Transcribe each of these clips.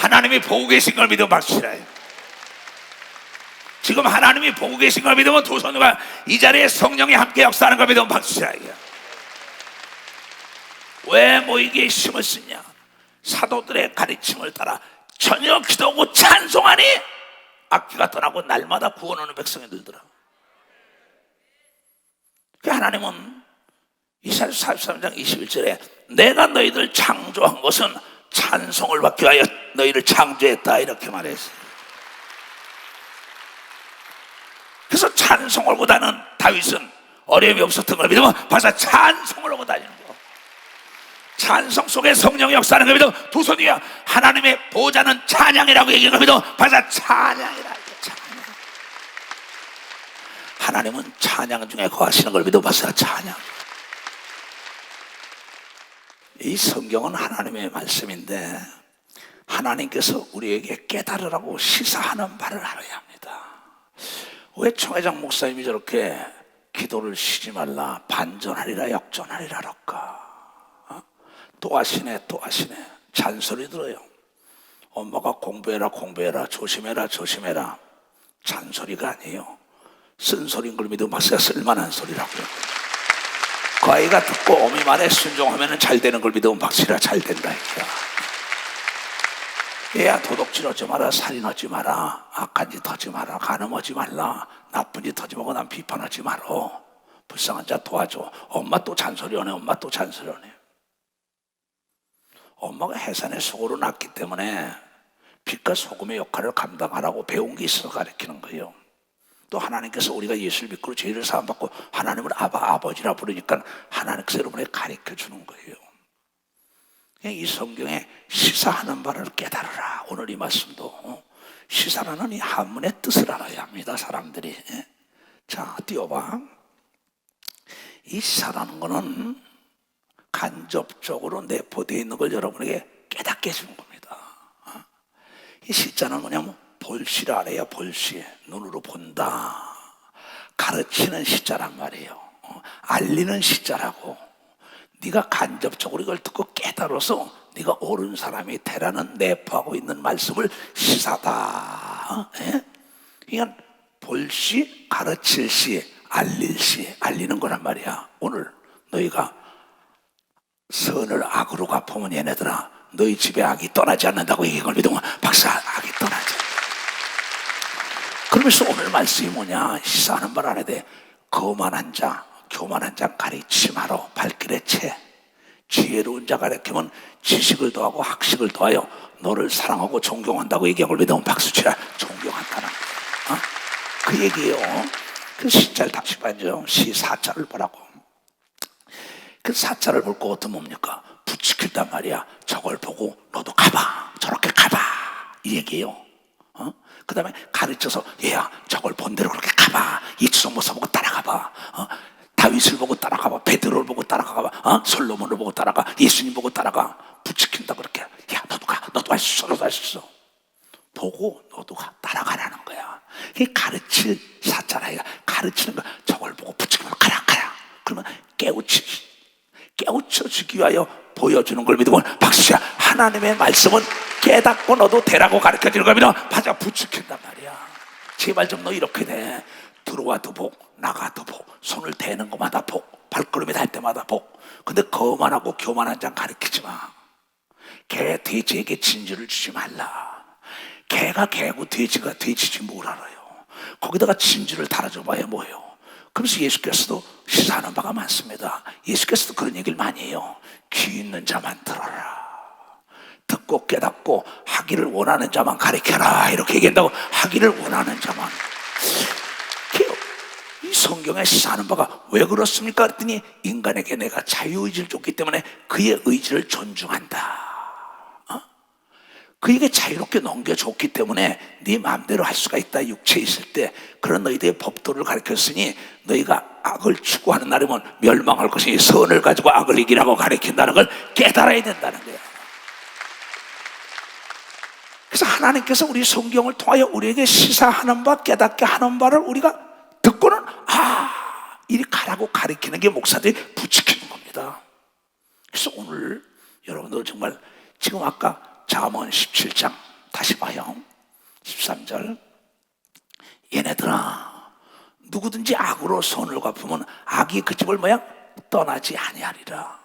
하나님이 보고 계신 걸 믿으면 박수치라요. 지금 하나님이 보고 계신 걸 믿으면 두 손과 이 자리에 성령이 함께 역사하는 걸 믿으면 박수치라요. 왜 모이기에 힘을 쓰냐? 사도들의 가르침을 따라 저녁 기도하고 찬송하니 악기가 떠나고 날마다 구원하는 백성이 늘더라. 하나님은 이사야서 43장 21절에 내가 너희들 창조한 것은 찬송을 받기 위하여 너희를 창조했다 이렇게 말했어요. 그래서 찬송을 하고 다니는 다윗은 어려움이 없었던 걸 믿으면 벌써 찬송을 하고 다니는 거. 찬송 속에 성령이 역사하는 걸 믿으면 두 손 위에 하나님의 보좌는 찬양이라고 얘기하는 걸 믿으면 벌써 찬양이라. 찬양. 하나님은 찬양 중에 거하시는 걸 믿으면 벌써 찬양. 이 성경은 하나님의 말씀인데 하나님께서 우리에게 깨달으라고 시사하는 바를 알아야 합니다. 왜 총회장 목사님이 저렇게 기도를 쉬지 말라 반전하리라 역전하리라 할까? 또 하시네 또 하시네. 잔소리 들어요. 엄마가 공부해라 공부해라 조심해라 조심해라. 잔소리가 아니에요. 쓴소리인 걸 믿으면 박사가 쓸만한 소리라고요. 그 아이가 듣고 어미 말에 순종하면 잘 되는 걸 믿으면 박사가 잘 된다 이거야. 얘야 도둑질하지 마라 살인하지 마라 악한 짓 하지 마라 간음하지 말라 나쁜 짓 하지 말고 난 비판하지 마라 불쌍한 자 도와줘. 엄마 또 잔소리하네 엄마 또 잔소리하네. 엄마가 해산의 속으로 낳기 때문에 빛과 소금의 역할을 감당하라고 배운 게 있어서 가르치는 거예요. 또 하나님께서 우리가 예수를 믿고 죄를 사함받고 하나님을 아버지라 부르니까 하나님께서 여러분에게 가르쳐주는 거예요. 이 성경에 시사하는 바를 깨달으라. 오늘 이 말씀도 시사라는 이 한문의 뜻을 알아야 합니다 사람들이. 자 띄워봐. 이 시사라는 거는 간접적으로 내포되어 있는 걸 여러분에게 깨닫게 해주는 겁니다. 이 시자는 뭐냐면 볼시라 그래요. 볼시 눈으로 본다. 가르치는 시자란 말이에요. 알리는 시자라고. 네가 간접적으로 이걸 듣고 깨달아서 네가 옳은 사람이 되라는 내포하고 있는 말씀을 시사다. 그러니까 볼시, 가르칠 시, 알릴 시, 알리는 거란 말이야. 오늘 너희가 선을 악으로 갚으면 얘네들아 너희 집에 악이 떠나지 않는다고 얘기한 걸 믿으면 박사 악이 떠나지. 그러면서 오늘 말씀이 뭐냐? 시사하는 말 안에 돼. 거만한 자, 교만한 자 가르침하러 발길에 채. 지혜로운 자 가르치면 지식을 더하고 학식을 더하여 너를 사랑하고 존경한다고 얘기한 걸 믿으면 박수치라. 존경한다는 그 얘기예요. 그 시자를 다시 봐야죠. 시 4자를 보라고. 그 4자를 볼 거 어떤 뭡니까? 부추긴단 말이야. 저걸 보고 너도 가봐. 저렇게 가봐. 이 얘기예요. 그 다음에 가르쳐서 얘야 저걸 본 대로 그렇게 가봐. 이추성 모사 보고 따라가봐. 다윗을 보고 따라가봐. 베드로를 보고 따라가봐. 솔로몬을 보고 따라가. 예수님 보고 따라가. 부추긴다 그렇게. 야 너도 가. 너도 할 수 있어. 너도 할 수 있어. 보고 너도 가. 따라가라는 거야. 이게 가르칠 사자라. 가르치는 거. 저걸 보고 부추기면 가라 가라. 그러면 깨우쳐주기 위하여 보여주는 걸 믿으면 박수야. 하나님의 말씀은 깨닫고 너도 되라고 가르쳐주는 걸 믿으면 바짝 부추긴단 말이야. 제발 좀 너 이렇게 돼. 들어와도 복, 나가도 복, 손을 대는 것마다 복, 발걸음이 닿을 때마다 복. 근데 거만하고 교만한 자 가르치지 마. 개, 돼지에게 진주를 주지 말라. 개가 개고 돼지가 돼지지 뭘 알아요. 거기다가 진주를 달아줘 봐야 뭐예요. 그래서 예수께서도 시사하는 바가 많습니다. 예수께서도 그런 얘기를 많이 해요. 귀 있는 자만 들어라. 듣고 깨닫고 하기를 원하는 자만 가르쳐라. 이렇게 얘기한다고. 하기를 원하는 자만. 이 성경에 시사하는 바가 왜 그렇습니까? 그랬더니 인간에게 내가 자유의지를 줬기 때문에 그의 의지를 존중한다. 그에게 자유롭게 넘겨줬기 때문에 네 마음대로 할 수가 있다. 육체에 있을 때 그런 너희들의 법도를 가르쳤으니 너희가 악을 추구하는 날이면 멸망할 것이니 선을 가지고 악을 이기라고 가르친다는 걸 깨달아야 된다는 거야. 그래서 하나님께서 우리 성경을 통하여 우리에게 시사하는 바 깨닫게 하는 바를 우리가 듣고는 이리 가라고 가르치는 게 목사들이 부추기는 겁니다. 그래서 오늘 여러분들 정말 지금 아까 잠언 17장 다시 봐요. 13절. 얘네들아, 누구든지 악으로 선을 갚으면 악이 그 집을 뭐야? 떠나지 아니하리라.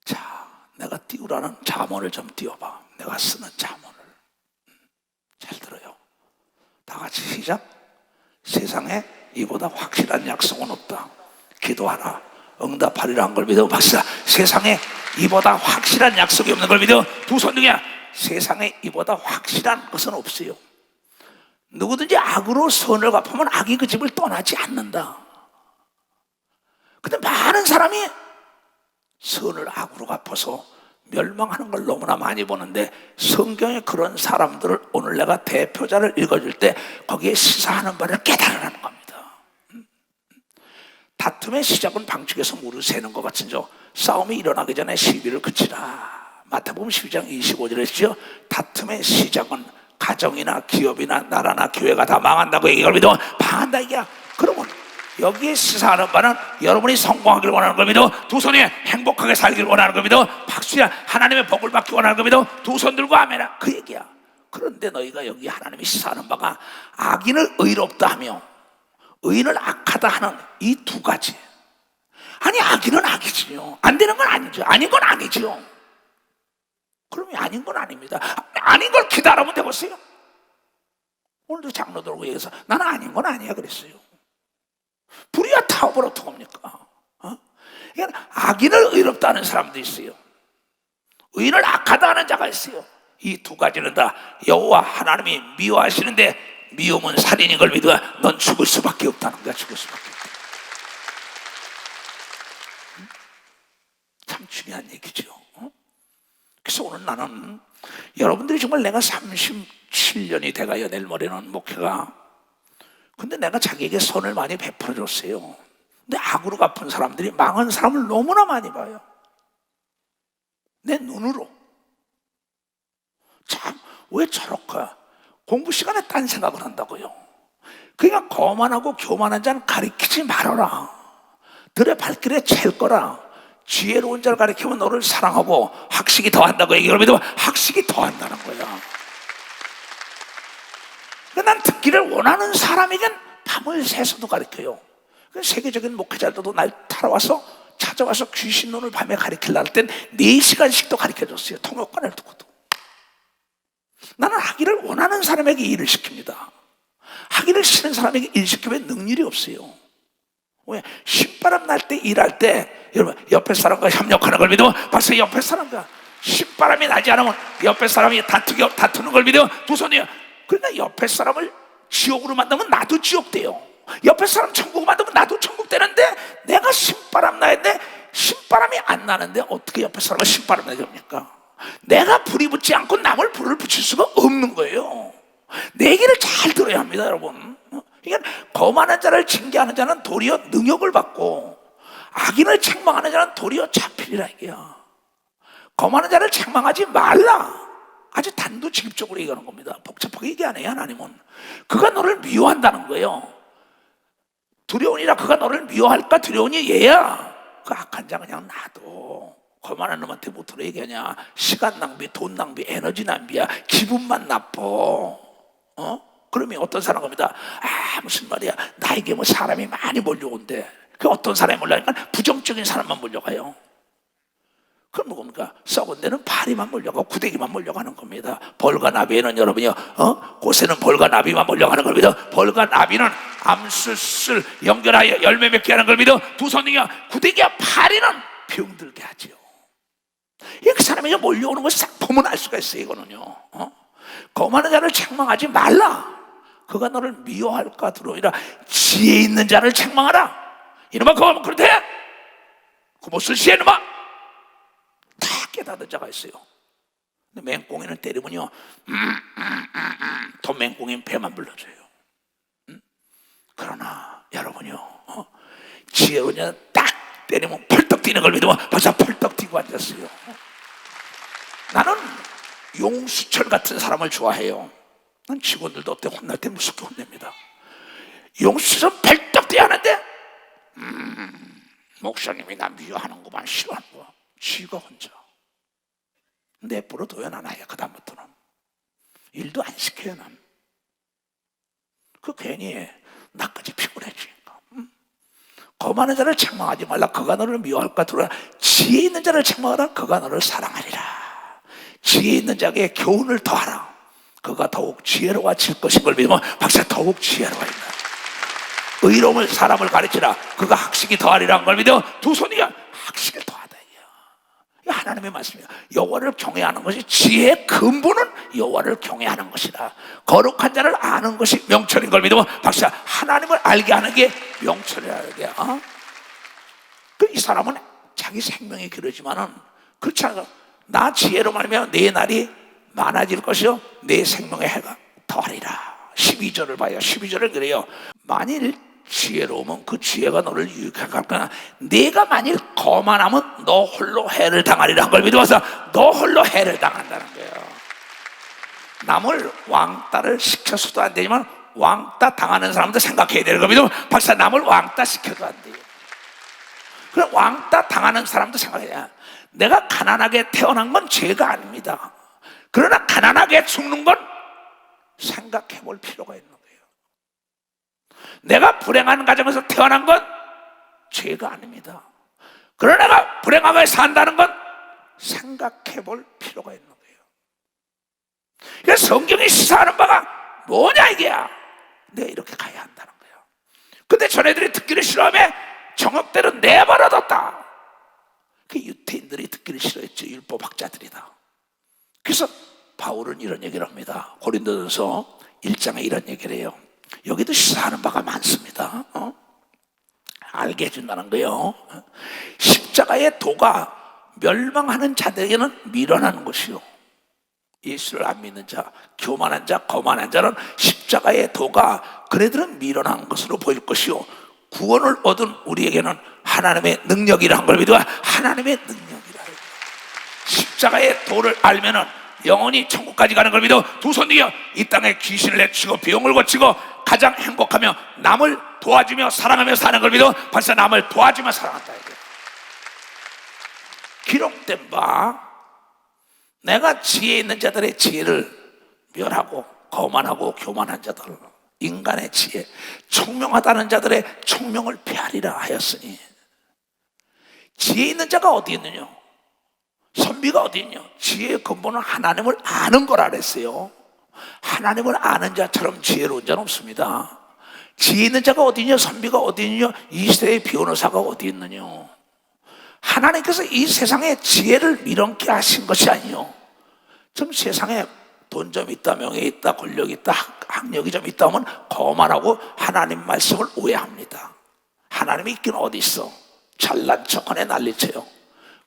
자, 내가 띄우라는 잠언을 좀 띄워봐. 내가 쓰는 잠언을. 잘 들어요. 다 같이 시작. 세상에 이보다 확실한 약속은 없다. 기도하라, 응답하리라는 걸 믿어. 박수다. 세상에 이보다 확실한 약속이 없는 걸 믿어. 두 손 중에 세상에 이보다 확실한 것은 없어요. 누구든지 악으로 선을 갚으면 악이 그 집을 떠나지 않는다. 근데 많은 사람이 선을 악으로 갚아서 멸망하는 걸 너무나 많이 보는데, 성경에 그런 사람들을 오늘 내가 대표자를 읽어줄 때 거기에 시사하는 바를 깨달으라는 겁니다. 다툼의 시작은 방축에서 물을 새는 것 같은죠. 싸움이 일어나기 전에 시비를 그치라. 마태복음 12장 25절에 했죠. 다툼의 시작은 가정이나 기업이나 나라나 교회가 다 망한다고 얘기를 믿어. 망한다 이게야. 그러면 여기에 시사하는 바는 여러분이 성공하기를 원하는 걸 믿어. 두 손이 행복하게 살기를 원하는 걸 믿어. 박수야. 하나님의 복을 받기 원하는 걸 믿어. 두 손 들고 아멘아. 그 얘기야. 그런데 너희가 여기 하나님이 시사하는 바가 악인을 의롭다 하며 의인을 악하다 하는 이 두 가지. 아니, 악인은 악이지요. 안 되는 건 아니죠. 아닌 건 아니죠. 그러면 아닌 건 아닙니다. 아닌 걸 기다리면 되겠어요. 오늘도 장로들하고 얘기해서 나는 아닌 건 아니야 그랬어요. 불이야 타오를 어떡합니까? 악인을 의롭다 하는 사람도 있어요. 의인을 악하다 하는 자가 있어요. 이 두 가지는 다 여호와 하나님이 미워하시는데, 미움은 살인인 걸 믿어. 넌 죽을 수밖에 없다는 거야. 죽을 수밖에 없다. 참 중요한 얘기죠. 그래서 오늘 나는 여러분들이 정말 내가 37년이 돼가요. 내일 모레는 목회가. 근데 내가 자기에게 선을 많이 베풀어줬어요. 근데 악으로 갚은 사람들이 망한 사람을 너무나 많이 봐요. 내 눈으로. 참, 왜 저렇게 공부 시간에 딴 생각을 한다고요? 그러니까 거만하고 교만한 자는 가리키지 말아라. 들의 발길에 찰 거라. 지혜로운 자를 가리키면 너를 사랑하고 학식이 더한다고 얘기를 믿으면 학식이 더한다는 거야. 난 듣기를 원하는 사람에겐 밤을 새서도 가르쳐요. 세계적인 목회자들도 날 따라와서 찾아와서 귀신론을 밤에 가르치려 할 땐 4시간씩도 가르쳐줬어요. 통역관을 두고도. 나는 하기를 원하는 사람에게 일을 시킵니다. 하기를 싫은 사람에게 일 시키면 능률이 없어요. 왜? 신바람 날 때 일할 때 여러분 옆에 사람과 협력하는 걸 믿으면 벌써 옆에 사람과 신바람이 나지 않으면 옆에 사람이 다투는 걸 믿으면 두 손이요. 그러니까 옆에 사람을 지옥으로 만들면 나도 지옥 돼요. 옆에 사람 천국 만들면 나도 천국 되는데, 내가 신바람 나야 돼. 신바람이 안 나는데 어떻게 옆에 사람을 신바람 나게 합니까? 내가 불이 붙지 않고 남을 불을 붙일 수가 없는 거예요. 내 얘기를 잘 들어야 합니다, 여러분. 그러니까 거만한 자를 징계하는 자는 도리어 능욕을 받고, 악인을 책망하는 자는 도리어 잡히리라 이게야. 거만한 자를 책망하지 말라. 아주 단도직입적으로 얘기하는 겁니다. 복잡하게 얘기 안 해요. 하나님은 그가 너를 미워한다는 거예요. 두려우니라. 그가 너를 미워할까? 두려우니 얘야. 그 악한 자 그냥 놔둬. 거만한 놈한테 뭐더러 얘기하냐. 시간 낭비, 돈 낭비, 에너지 낭비야. 기분만 나빠. 그러면 어떤 사람 겁니다. 무슨 말이야, 나에게 뭐 사람이 많이 몰려온대. 그 어떤 사람이 몰려가니까 부정적인 사람만 몰려가요. 그럼 뭡니까? 썩은 데는 파리만 몰려가고 구데기만 몰려가는 겁니다. 벌과 나비에는 여러분이요, 곳에는 벌과 나비만 몰려가는 걸 믿어. 벌과 나비는 암술술 연결하여 열매 맺게 하는 걸 믿어. 두 손이요, 구데기와 파리는 병들게 하죠. 그 사람에게 몰려오는 걸 싹 보면 알 수가 있어요. 이거는요, 거만한 자를 책망하지 말라. 그가 너를 미워할까 두려우니라. 지혜 있는 자를 책망하라. 이놈아, 그거 하면 그렇대. 그 무슨 시에 이놈아. 다 깨닫는 자가 있어요. 근데 맹꽁이는 때리면요, 더 맹꽁이는 배만 불러줘요. 그러나 여러분요, 지혜로운 자는 딱 때리면 펄떡 뛰는 걸 믿으면 벌써 펄떡 뛰고 앉았어요. 나는 용수철 같은 사람을 좋아해요. 난 직원들도 어때 혼날 때 무섭게 혼냅니다. 용수철은 펄떡 뛰어 하는데, 목사님이 나 미워하는 것만 싫어하는 거야. 지가 혼자. 내버려둬야 나나요. 그다음부터는 일도 안 시켜요. 난 그 괜히 나까지 피곤해지니까. 거만한 자를 책망하지 말라. 그가 너를 미워할까 두라. 지혜 있는 자를 책망하라. 그가 너를 사랑하리라. 지혜 있는 자에게 교훈을 더하라. 그가 더욱 지혜로워질 것인 걸 믿으면 박사 더욱 지혜로워진다. 의로움을 사람을 가르치라. 그가 학식이 더하리라는 걸 믿으면 두 손이 학식을 더하다. 이게 하나님의 말씀이에요. 여호와를 경외하는 것이 지혜의 근본은 여호와를 경외하는 것이다. 거룩한 자를 아는 것이 명철인 걸 믿으면 박사 하나님을 알게 하는 게 명철이라는 게. 이 사람은 자기 생명이 길어지만은 그렇지 않아. 나 지혜로 말하면 내 날이 많아질 것이요 내 생명의 해가 더하리라. 12절을 봐요. 12절을 그래요. 만일 지혜로우면 그 지혜가 너를 유익하게 할 거나 내가 만일 거만하면 너 홀로 해를 당하리라 한 걸 믿어서 너 홀로 해를 당한다는 거예요. 남을 왕따를 시켜서도 안 되지만 왕따 당하는 사람도 생각해야 되는 걸 믿으면 박사 남을 왕따 시켜도 안 돼요. 그럼 왕따 당하는 사람도 생각해야 내가 가난하게 태어난 건 죄가 아닙니다. 그러나 가난하게 죽는 건 생각해 볼 필요가 있는 거예요. 내가 불행한 가정에서 태어난 건 죄가 아닙니다. 그러나 내가 불행하게 산다는 건 생각해 볼 필요가 있는 거예요. 그래서 성경이 시사하는 바가 뭐냐 이게야. 내가 이렇게 가야 한다는 거예요. 근데 전애들이 듣기를 싫어하며 정욕대로 내버려뒀다. 그 유태인들이 듣기를 싫어했죠. 율법학자들이다. 그래서 바울은 이런 얘기를 합니다. 고린도전서 1장에 이런 얘기를 해요. 여기도 시사하는 바가 많습니다. 알게 해준다는 거예요. 십자가의 도가 멸망하는 자들에게는 미련한 것이요 예수를 안 믿는 자, 교만한 자, 거만한 자는 십자가의 도가 그네들은 미련한 것으로 보일 것이요 구원을 얻은 우리에게는 하나님의 능력이라는 걸 믿어. 하나님의 능력이라. 십자가의 도를 알면은 영원히 천국까지 가는 걸 믿어 두 손 들여 이 땅에 귀신을 내치고 비용을 고치고 가장 행복하며 남을 도와주며 사랑하며 사는 걸 믿어 벌써 남을 도와주며 사랑한다. 이게 기록된 바 내가 지혜 있는 자들의 지혜를 멸하고 거만하고 교만한 자들 인간의 지혜 총명하다는 자들의 총명을 폐하리라 하였으니 지혜 있는 자가 어디 있느냐? 선비가 어디 있냐? 지혜의 근본은 하나님을 아는 거라 그랬어요. 하나님을 아는 자처럼 지혜로운 자는 없습니다. 지혜 있는 자가 어디 있냐? 선비가 어디 있냐? 이 시대의 변호사가 어디 있느냐? 하나님께서 이 세상에 지혜를 미련케 하신 것이 아니요 좀 세상에 돈 좀 있다, 명예 있다, 권력 있다, 학력이 좀 있다 하면 거만하고 하나님 말씀을 오해합니다. 하나님이 있긴 어디 있어? 잘난 척하네 난리쳐요.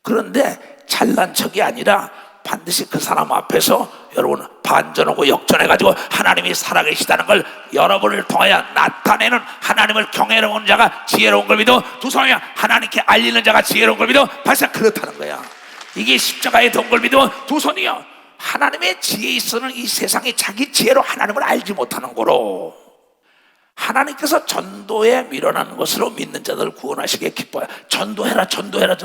그런데 잘난 척이 아니라 반드시 그 사람 앞에서 여러분 반전하고 역전해가지고 하나님이 살아계시다는 걸 여러분을 통하여 나타내는 하나님을 경외로운 자가 지혜로운 걸 믿어 두 손이 하나님께 알리는 자가 지혜로운 걸 믿어 벌써 그렇다는 거야. 이게 십자가의 돈 걸 믿으면 두 손이요 하나님의 지혜에 있어는 이 세상이 자기 지혜로 하나님을 알지 못하는 거로 하나님께서 전도에 밀어나는 것으로 믿는 자들을 구원하시기에 기뻐요. 전도해라 전도해라.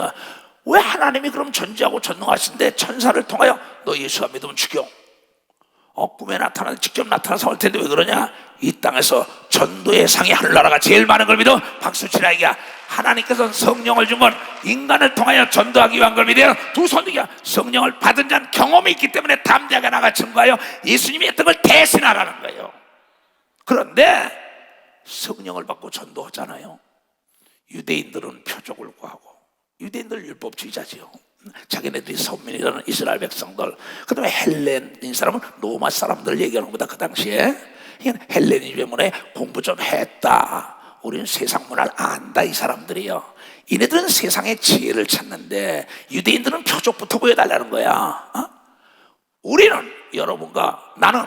왜 하나님이 그럼 전지하고 전능하신데 천사를 통하여 너 예수가 믿으면 죽여 꿈에 나타나서 직접 나타나서 올 텐데 왜 그러냐? 이 땅에서 전도의 상이 하늘나라가 제일 많은 걸 믿어 박수치라. 이게 하나님께서 성령을 준 건 인간을 통하여 전도하기 위한 걸 믿어요. 두 손이야. 성령을 받은 자는 경험이 있기 때문에 담대하게 나가 증거하여 예수님이 했던 걸 대신하라는 거예요. 그런데 성령을 받고 전도하잖아요. 유대인들은 표적을 구하고 유대인들 율법주의자지요. 자기네들이 선민이라는 이스라엘 백성들, 그 다음에 헬렌인 사람은 로마 사람들 얘기하는 거다. 그 당시에 헬레니즘에 공부 좀 했다, 우리는 세상 문화를 안다, 이 사람들이요. 이네들은 세상의 지혜를 찾는데 유대인들은 표적부터 보여달라는 거야. 우리는 여러분과 나는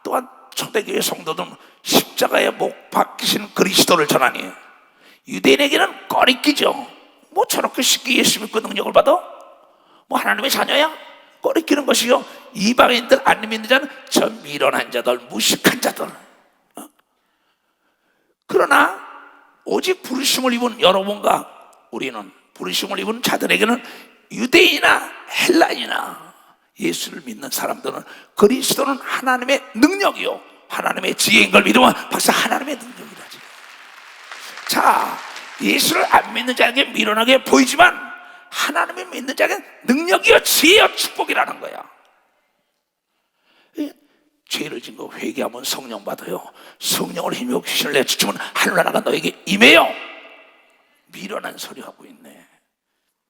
또한 초대교회 성도들은 십자가에 못 박히신 그리스도를 전하니 유대인에게는 꺼리끼죠. 뭐 저렇게 쉽게 예수 믿고 능력을 받아? 뭐 하나님의 자녀야? 꺼리끼는 것이요. 이방인들 안 믿는 자는 저 미련한 자들, 무식한 자들. 그러나 오직 부르심을 입은 여러분과 우리는, 부르심을 입은 자들에게는 유대인이나 헬라인이나 예수를 믿는 사람들은 그리스도는 하나님의 능력이요 하나님의 지혜인 걸 믿으면 박사 하나님의 능력이라지. 자, 예수를 안 믿는 자에게 미련하게 보이지만 하나님을 믿는 자에게 능력이요 지혜요 축복이라는 거야. 죄를 진 거 회개하면 성령 받아요. 성령을 힘입어 귀신을 내쫓으면 하늘나라가 너에게 임해요. 미련한 소리 하고 있네.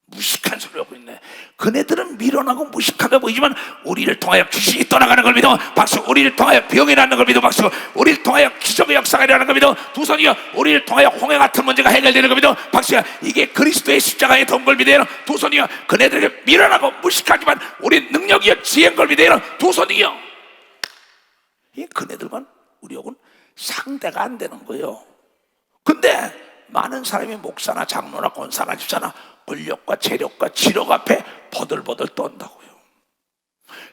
무식한 소리 하고 있네. 그네들은 미련하고 무식하게 보이지만 우리를 통하여 귀신이 떠나가는 걸 믿어 박수. 우리를 통하여 병이 낫는 걸 믿어 박수. 우리를 통하여 기적의 역사가 일어나는 걸 믿어 두 손이여. 우리를 통하여 홍해 같은 문제가 해결되는 걸 믿어 박수야. 이게 그리스도의 십자가에 도운 걸 믿어요 두 손이여. 그네들에게 미련하고 무식하지만 우리 능력이여 지혜인 걸 믿어요 두 손이여. 그네들만 우리하고는 상대가 안 되는 거예요. 근데 많은 사람이 목사나 장로나 권사나 집사나 권력과 재력과 지력 앞에 버들버들 떤다고요.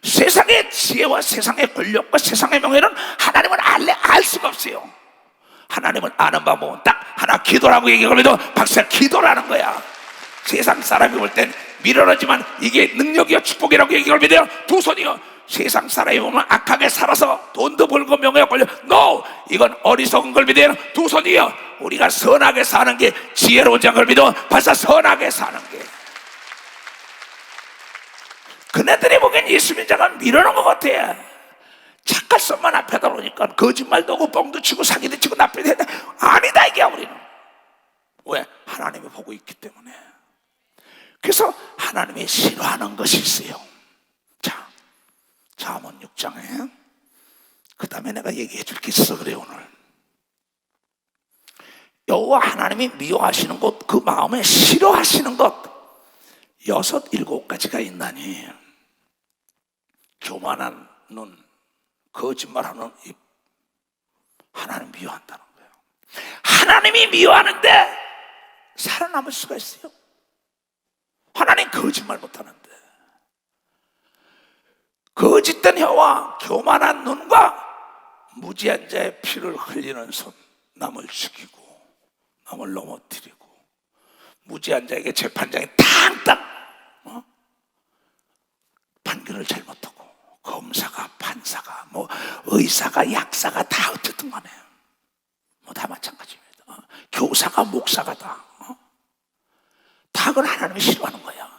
세상의 지혜와 세상의 권력과 세상의 명예는 하나님은 알 수가 없어요. 하나님은 아는 방법은 딱 하나, 기도라고 얘기하면도 박사 기도라는 거야. 세상 사람이 볼 땐 미련하지만 이게 능력이요 축복이라고 얘기를 믿어요 두 손이요. 세상 사람이 보면 악하게 살아서 돈도 벌고 명예가 걸려. No! 이건 어리석은 걸 믿어요 두 손이요. 우리가 선하게 사는 게 지혜로운 걸 믿어 벌써 선하게 사는 게. 그네들이 보기엔 예수 믿는 자가 미련한 것 같아. 착할성만 앞에다 놓으니까 거짓말도 하고 뻥도 치고 사기도 치고 나쁘게 되는데 아니다 이게 우리는. 왜? 하나님이 보고 있기 때문에. 그래서 하나님이 싫어하는 것이 있어요. 자, 잠언 6장에 그 다음에 내가 얘기해 줄 게 있어. 그래 오늘 여호와 하나님이 미워하시는 것, 그 마음에 싫어하시는 것 6, 7가지가 있나니 교만한 눈, 거짓말하는 입, 하나님 미워한다는 거예요. 하나님이 미워하는데 살아남을 수가 있어요? 하나님 거짓말 못하는데. 거짓된 혀와 교만한 눈과 무지한 자의 피를 흘리는 손, 남을 죽이고 남을 넘어뜨리고 무지한 자에게 재판장이 탕탕 판결을 잘못하고 검사가 판사가 뭐 의사가 약사가 다 어쨌든 간에 뭐 다 마찬가지입니다. 교사가 목사가 다 그건 하나님이 싫어하는 거야.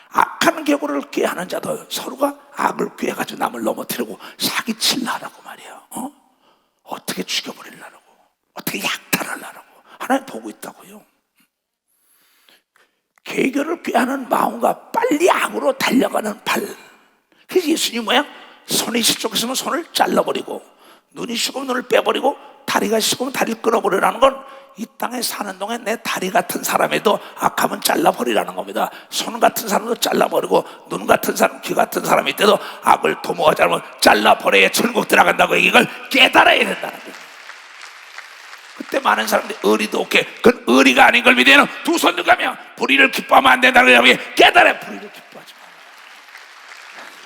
악한 계고를 꾀하는 자도 서로가 악을 꾀해가지고 남을 넘어뜨리고 사기치려고 말이야. 어떻게 죽여버리려고, 어떻게 약탈하려고 하나님 보고 있다고요. 계교를 꾀하는 마음과 빨리 악으로 달려가는 발. 그래서 예수님 뭐야? 손이 시쪽있으면 손을 잘라버리고 눈이 시고면 눈을 빼버리고 다리가 시고면 다리를 끊어버리라는 건 이 땅에 사는 동안 내 다리 같은 사람에도 악하면 잘라버리라는 겁니다. 손 같은 사람도 잘라버리고 눈 같은 사람, 귀 같은 사람이 있대도 악을 도모하지 않으면 잘라버려야 천국 들어간다고 이걸 깨달아야 된다는 거예요. 그때 많은 사람들이 의리도 오케이. 그건 의리가 아닌 걸 믿어요. 두 손 들가며 불의를 기뻐하면 안 된다는 거예요. 깨달아야 불의를 기뻐하지 마.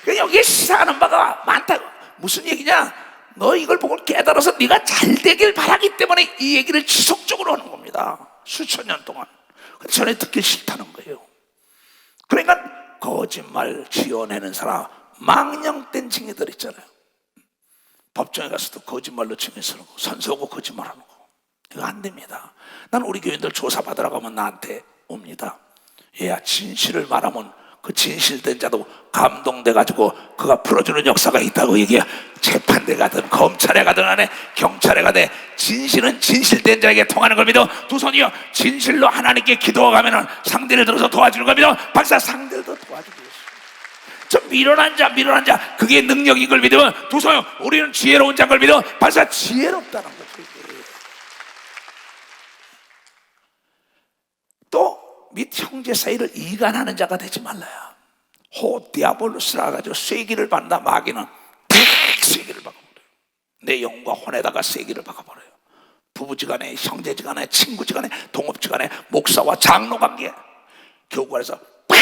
그러니까 여기에 시사하는 바가 많다고. 무슨 얘기냐? 너 이걸 보고 깨달아서 네가 잘 되길 바라기 때문에 이 얘기를 지속적으로 하는 겁니다. 수천 년 동안. 전에 듣기 싫다는 거예요. 그러니까 거짓말 지어내는 사람, 망령된 징이들 있잖아요. 법정에 가서도 거짓말로 징계 서는 거, 선서하고 거짓말하는 거. 이거 안 됩니다. 난 우리 교인들 조사받으러 가면 나한테 옵니다. 얘야, 진실을 말하면 그 진실된 자도 감동돼가지고 그가 풀어주는 역사가 있다고 얘기해. 재판대 가든 검찰에 가든 안에 경찰에 가든 진실은 진실된 자에게 통하는 걸 믿어. 두 손이요. 진실로 하나님께 기도하면은 상대를 들어서 도와주는 걸 믿어. 박사 상대도 도와주고 있어. 저 미련한 자 그게 능력인 걸 믿으면 두 손이요. 우리는 지혜로운 자인 걸 믿어. 박사 지혜롭다는 거지. 또 및 형제 사이를 이간하는 자가 되지 말라요. 호 디아볼로스라 가지고 쐐기를 받는다. 마귀는 탁 쐐기를 박아버려요. 내 영과 혼에다가 쐐기를 박아버려요. 부부지간에, 형제지간에, 친구지간에, 동업지간에, 목사와 장로 관계, 교구에서 팍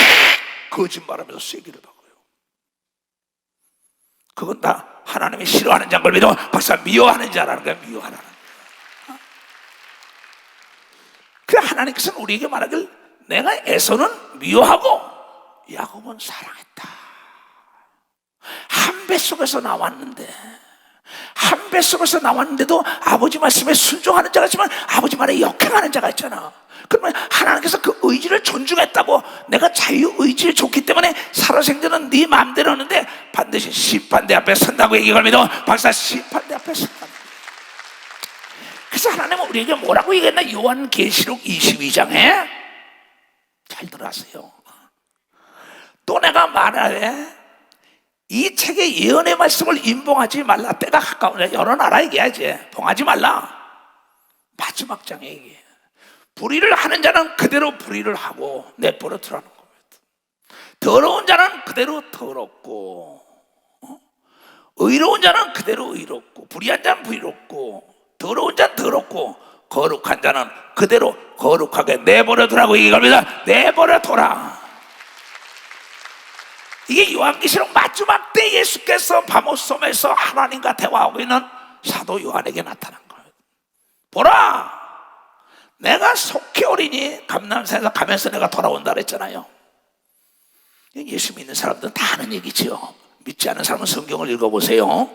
거짓말하면서 쐐기를 박아요. 그건 다 하나님이 싫어하는 자인 걸 믿어. 박사 미워하는 자라는 거야. 미워하는 거야. 그 하나님께서는 우리에게 말하길 내가 에서는 미워하고 야곱은 사랑했다. 뱃속에서 나왔는데, 한 뱃속에서 나왔는데도 아버지 말씀에 순종하는 자가 있지만 아버지 말에 역행하는 자가 있잖아. 그러면 하나님께서 그 의지를 존중했다고, 내가 자유의지에 좋기 때문에 살아생전은 네 마음대로 하는데 반드시 심판대 앞에 선다고 얘기할 믿어. 박사, 심판대 앞에 선다. 그래서 하나님은 우리에게 뭐라고 얘기했나? 요한계시록 22장에 잘 들어하세요. 또 내가 말하래, 이 책의 예언의 말씀을 임봉하지 말라. 때가 가까우니 여러 나라 얘기하지. 봉하지 말라. 마지막 장에 얘기해. 불의를 하는 자는 그대로 불의를 하고 내버려 두라는 겁니다. 더러운 자는 그대로 더럽고, 의로운 자는 그대로 의롭고, 불의한 자는 불의롭고, 더러운 자는 더럽고, 거룩한 자는 그대로 거룩하게 내버려 두라고 얘기합니다. 내버려 둬라. 이게 요한계시록 마지막 때 예수께서 바모섬에서 하나님과 대화하고 있는 사도 요한에게 나타난 거예요. 보라, 내가 속히 오리니 감람산에서 가면서 내가 돌아온다 그랬잖아요. 예수 믿는 사람들은 다 아는 얘기죠. 믿지 않은 사람은 성경을 읽어보세요.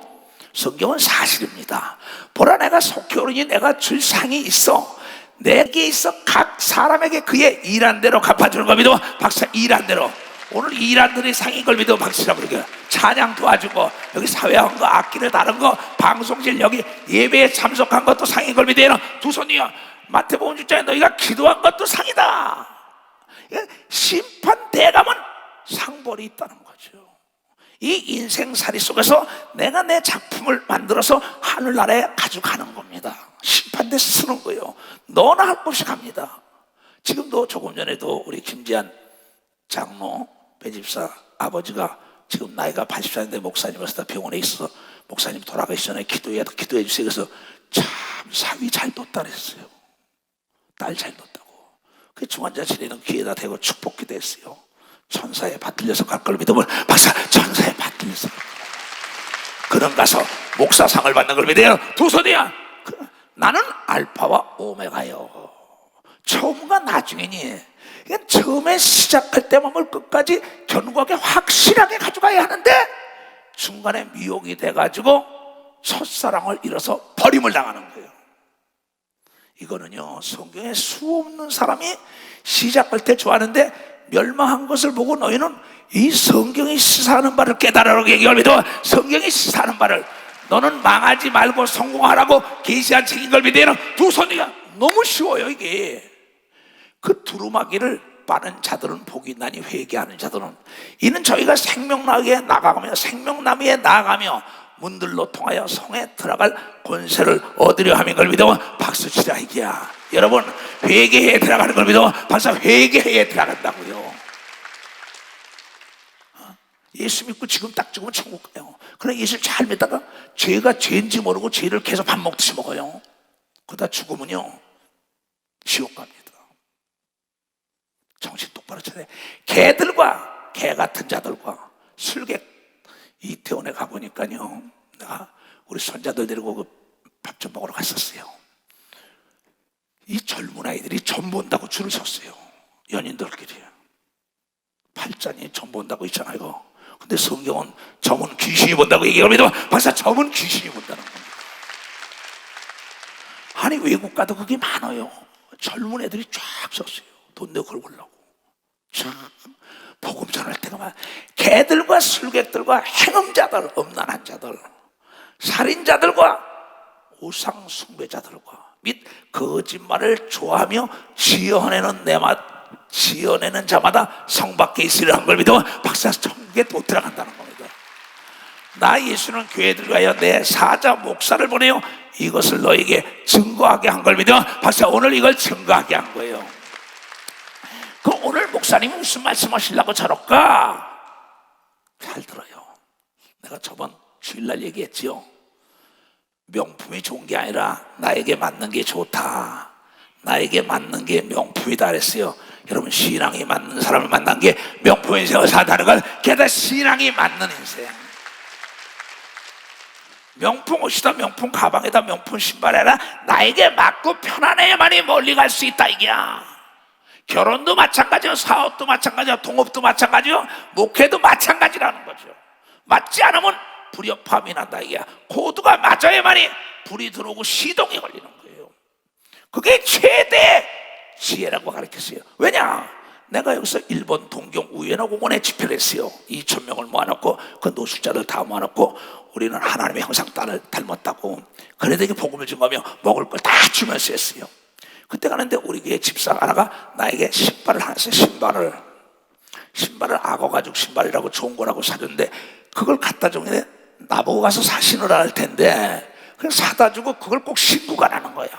성경은 사실입니다. 보라, 내가 속히 오리니 내가 줄 상이 있어. 내게 있어 각 사람에게 그의 일한 대로 갚아주는 겁니다. 박사, 일한 대로. 오늘 일한 들의 상인 걸 믿어 박수라 부르게. 찬양 도와주고, 여기 사회한 거, 악기를 다룬 거, 방송실 여기 예배에 참석한 것도 상인 걸 믿어요. 두 손이요. 마태복음 6장에 너희가 기도한 것도 상이다. 심판 대감은 상벌이 있다는 거죠. 이 인생살이 속에서 내가 내 작품을 만들어서 하늘나라에 가져가는 겁니다. 심판대 쓰는 거예요. 너나 할 것 없이 갑니다. 지금도 조금 전에도 우리 김지한 장로 배집사 아버지가 지금 나이가 80살인데 목사님으로서 병원에 있어서 목사님 돌아가시기 전에 기도해 주세요. 그래서 참 사위 잘 뒀다 그랬어요. 딸 잘 뒀다고. 그 중환자실에는 귀에다 대고 축복 기도했어요. 천사에 받들려서 갈 걸 믿으면 박사, 천사에 받들려서 그런 가서 목사상을 받는 걸 믿어요. 두 손이야. 나는 알파와 오메가요. 처음과 나중이니. 처음에 시작할 때 몸을 끝까지 견고하게 확실하게 가져가야 하는데 중간에 미혹이 돼가지고 첫사랑을 잃어서 버림을 당하는 거예요. 이거는요, 성경에 수없는 사람이 시작할 때 좋아하는데 멸망한 것을 보고 너희는 이 성경이 시사하는 바를 깨달으라고 얘기합니다. 성경이 시사하는 바를. 너는 망하지 말고 성공하라고 계시한 책인 걸 믿어요. 두 손이가 너무 쉬워요. 이게 그 두루마기를 빠는 자들은 복이 있나니 회개하는 자들은, 이는 저희가 생명나무에 나아가며 문들로 통하여 성에 들어갈 권세를 얻으려 함인 걸 믿어. 박수 치자 이게야. 여러분, 회개해 들어가는 걸 믿어. 박수. 회개해 들어간다고요. 예수 믿고 지금 딱 죽으면 천국 가요. 그러나 예수를 잘 믿다가 죄가 죄인지 모르고 죄를 계속 밥 먹듯이 먹어요. 그러다 죽으면요, 지옥 갑니다. 정신 똑바로 차려. 개 같은 자들과 술객 이태원에 가보니까요, 내가 우리 손자들 데리고 밥 좀 먹으러 갔었어요. 이 젊은 아이들이 점 본다고 줄을 섰어요. 연인들끼리 팔자니 점 본다고 있잖아요. 근데 성경은 점은 귀신이 본다고 얘기합니다. 박사, 점은 귀신이 본다는 겁니다. 아니 외국 가도 그게 많아요. 젊은 애들이 쫙 섰어요. 돈 내고 걸으려고. 참 복음 전할 때가 막 개들과 술객들과 행음자들, 엄난한 자들, 살인자들과 우상 숭배자들과 및 거짓말을 좋아하며 지어내는 자마다 성 밖에 있으려 한 걸 믿어. 박사, 천국에 못 들어간다는 겁니다. 나 예수는 교회들 가여 내 사자 목사를 보내요. 이것을 너에게 증거하게 한 걸 믿어. 박사, 오늘 이걸 증거하게 한 거예요. 그럼 오늘 목사님이 무슨 말씀하시려고 저럴까? 잘 들어요. 내가 저번 주일날 얘기했지요. 명품이 좋은 게 아니라 나에게 맞는 게 좋다. 나에게 맞는 게 명품이다 그랬어요. 여러분, 신앙이 맞는 사람을 만난 게 명품 인생을 산다는 건 게다가 신앙이 맞는 인생. 명품 옷이다, 명품 가방에다, 명품 신발에다 나에게 맞고 편안해야만이 멀리 갈 수 있다 이게야. 결혼도 마찬가지요, 사업도 마찬가지요, 동업도 마찬가지요, 목회도 마찬가지라는 거죠. 맞지 않으면 불협화음이 난다 이게. 코드가 맞아야만이 불이 들어오고 시동이 걸리는 거예요. 그게 최대 지혜라고 가르쳤어요. 왜냐? 내가 여기서 일본 동경 우에노 공원에 집회를 했어요. 2,000명을 모아놓고 그 노숙자들 다 모아놓고 우리는 하나님의 형상 딸을 닮았다고, 그래도 복음을 증거하며 먹을 걸 다 주면서 했어요. 그때 가는데 우리 교회 집사 하나가 나에게 신발을 하나 샀어요. 신발을 악어 가죽 신발이라고 좋은 거라고 사줬는데 그걸 갖다 주는데 나보고 가서 사 신으라 할 텐데 그냥 사다 주고 그걸 꼭 신고 가라는 거야.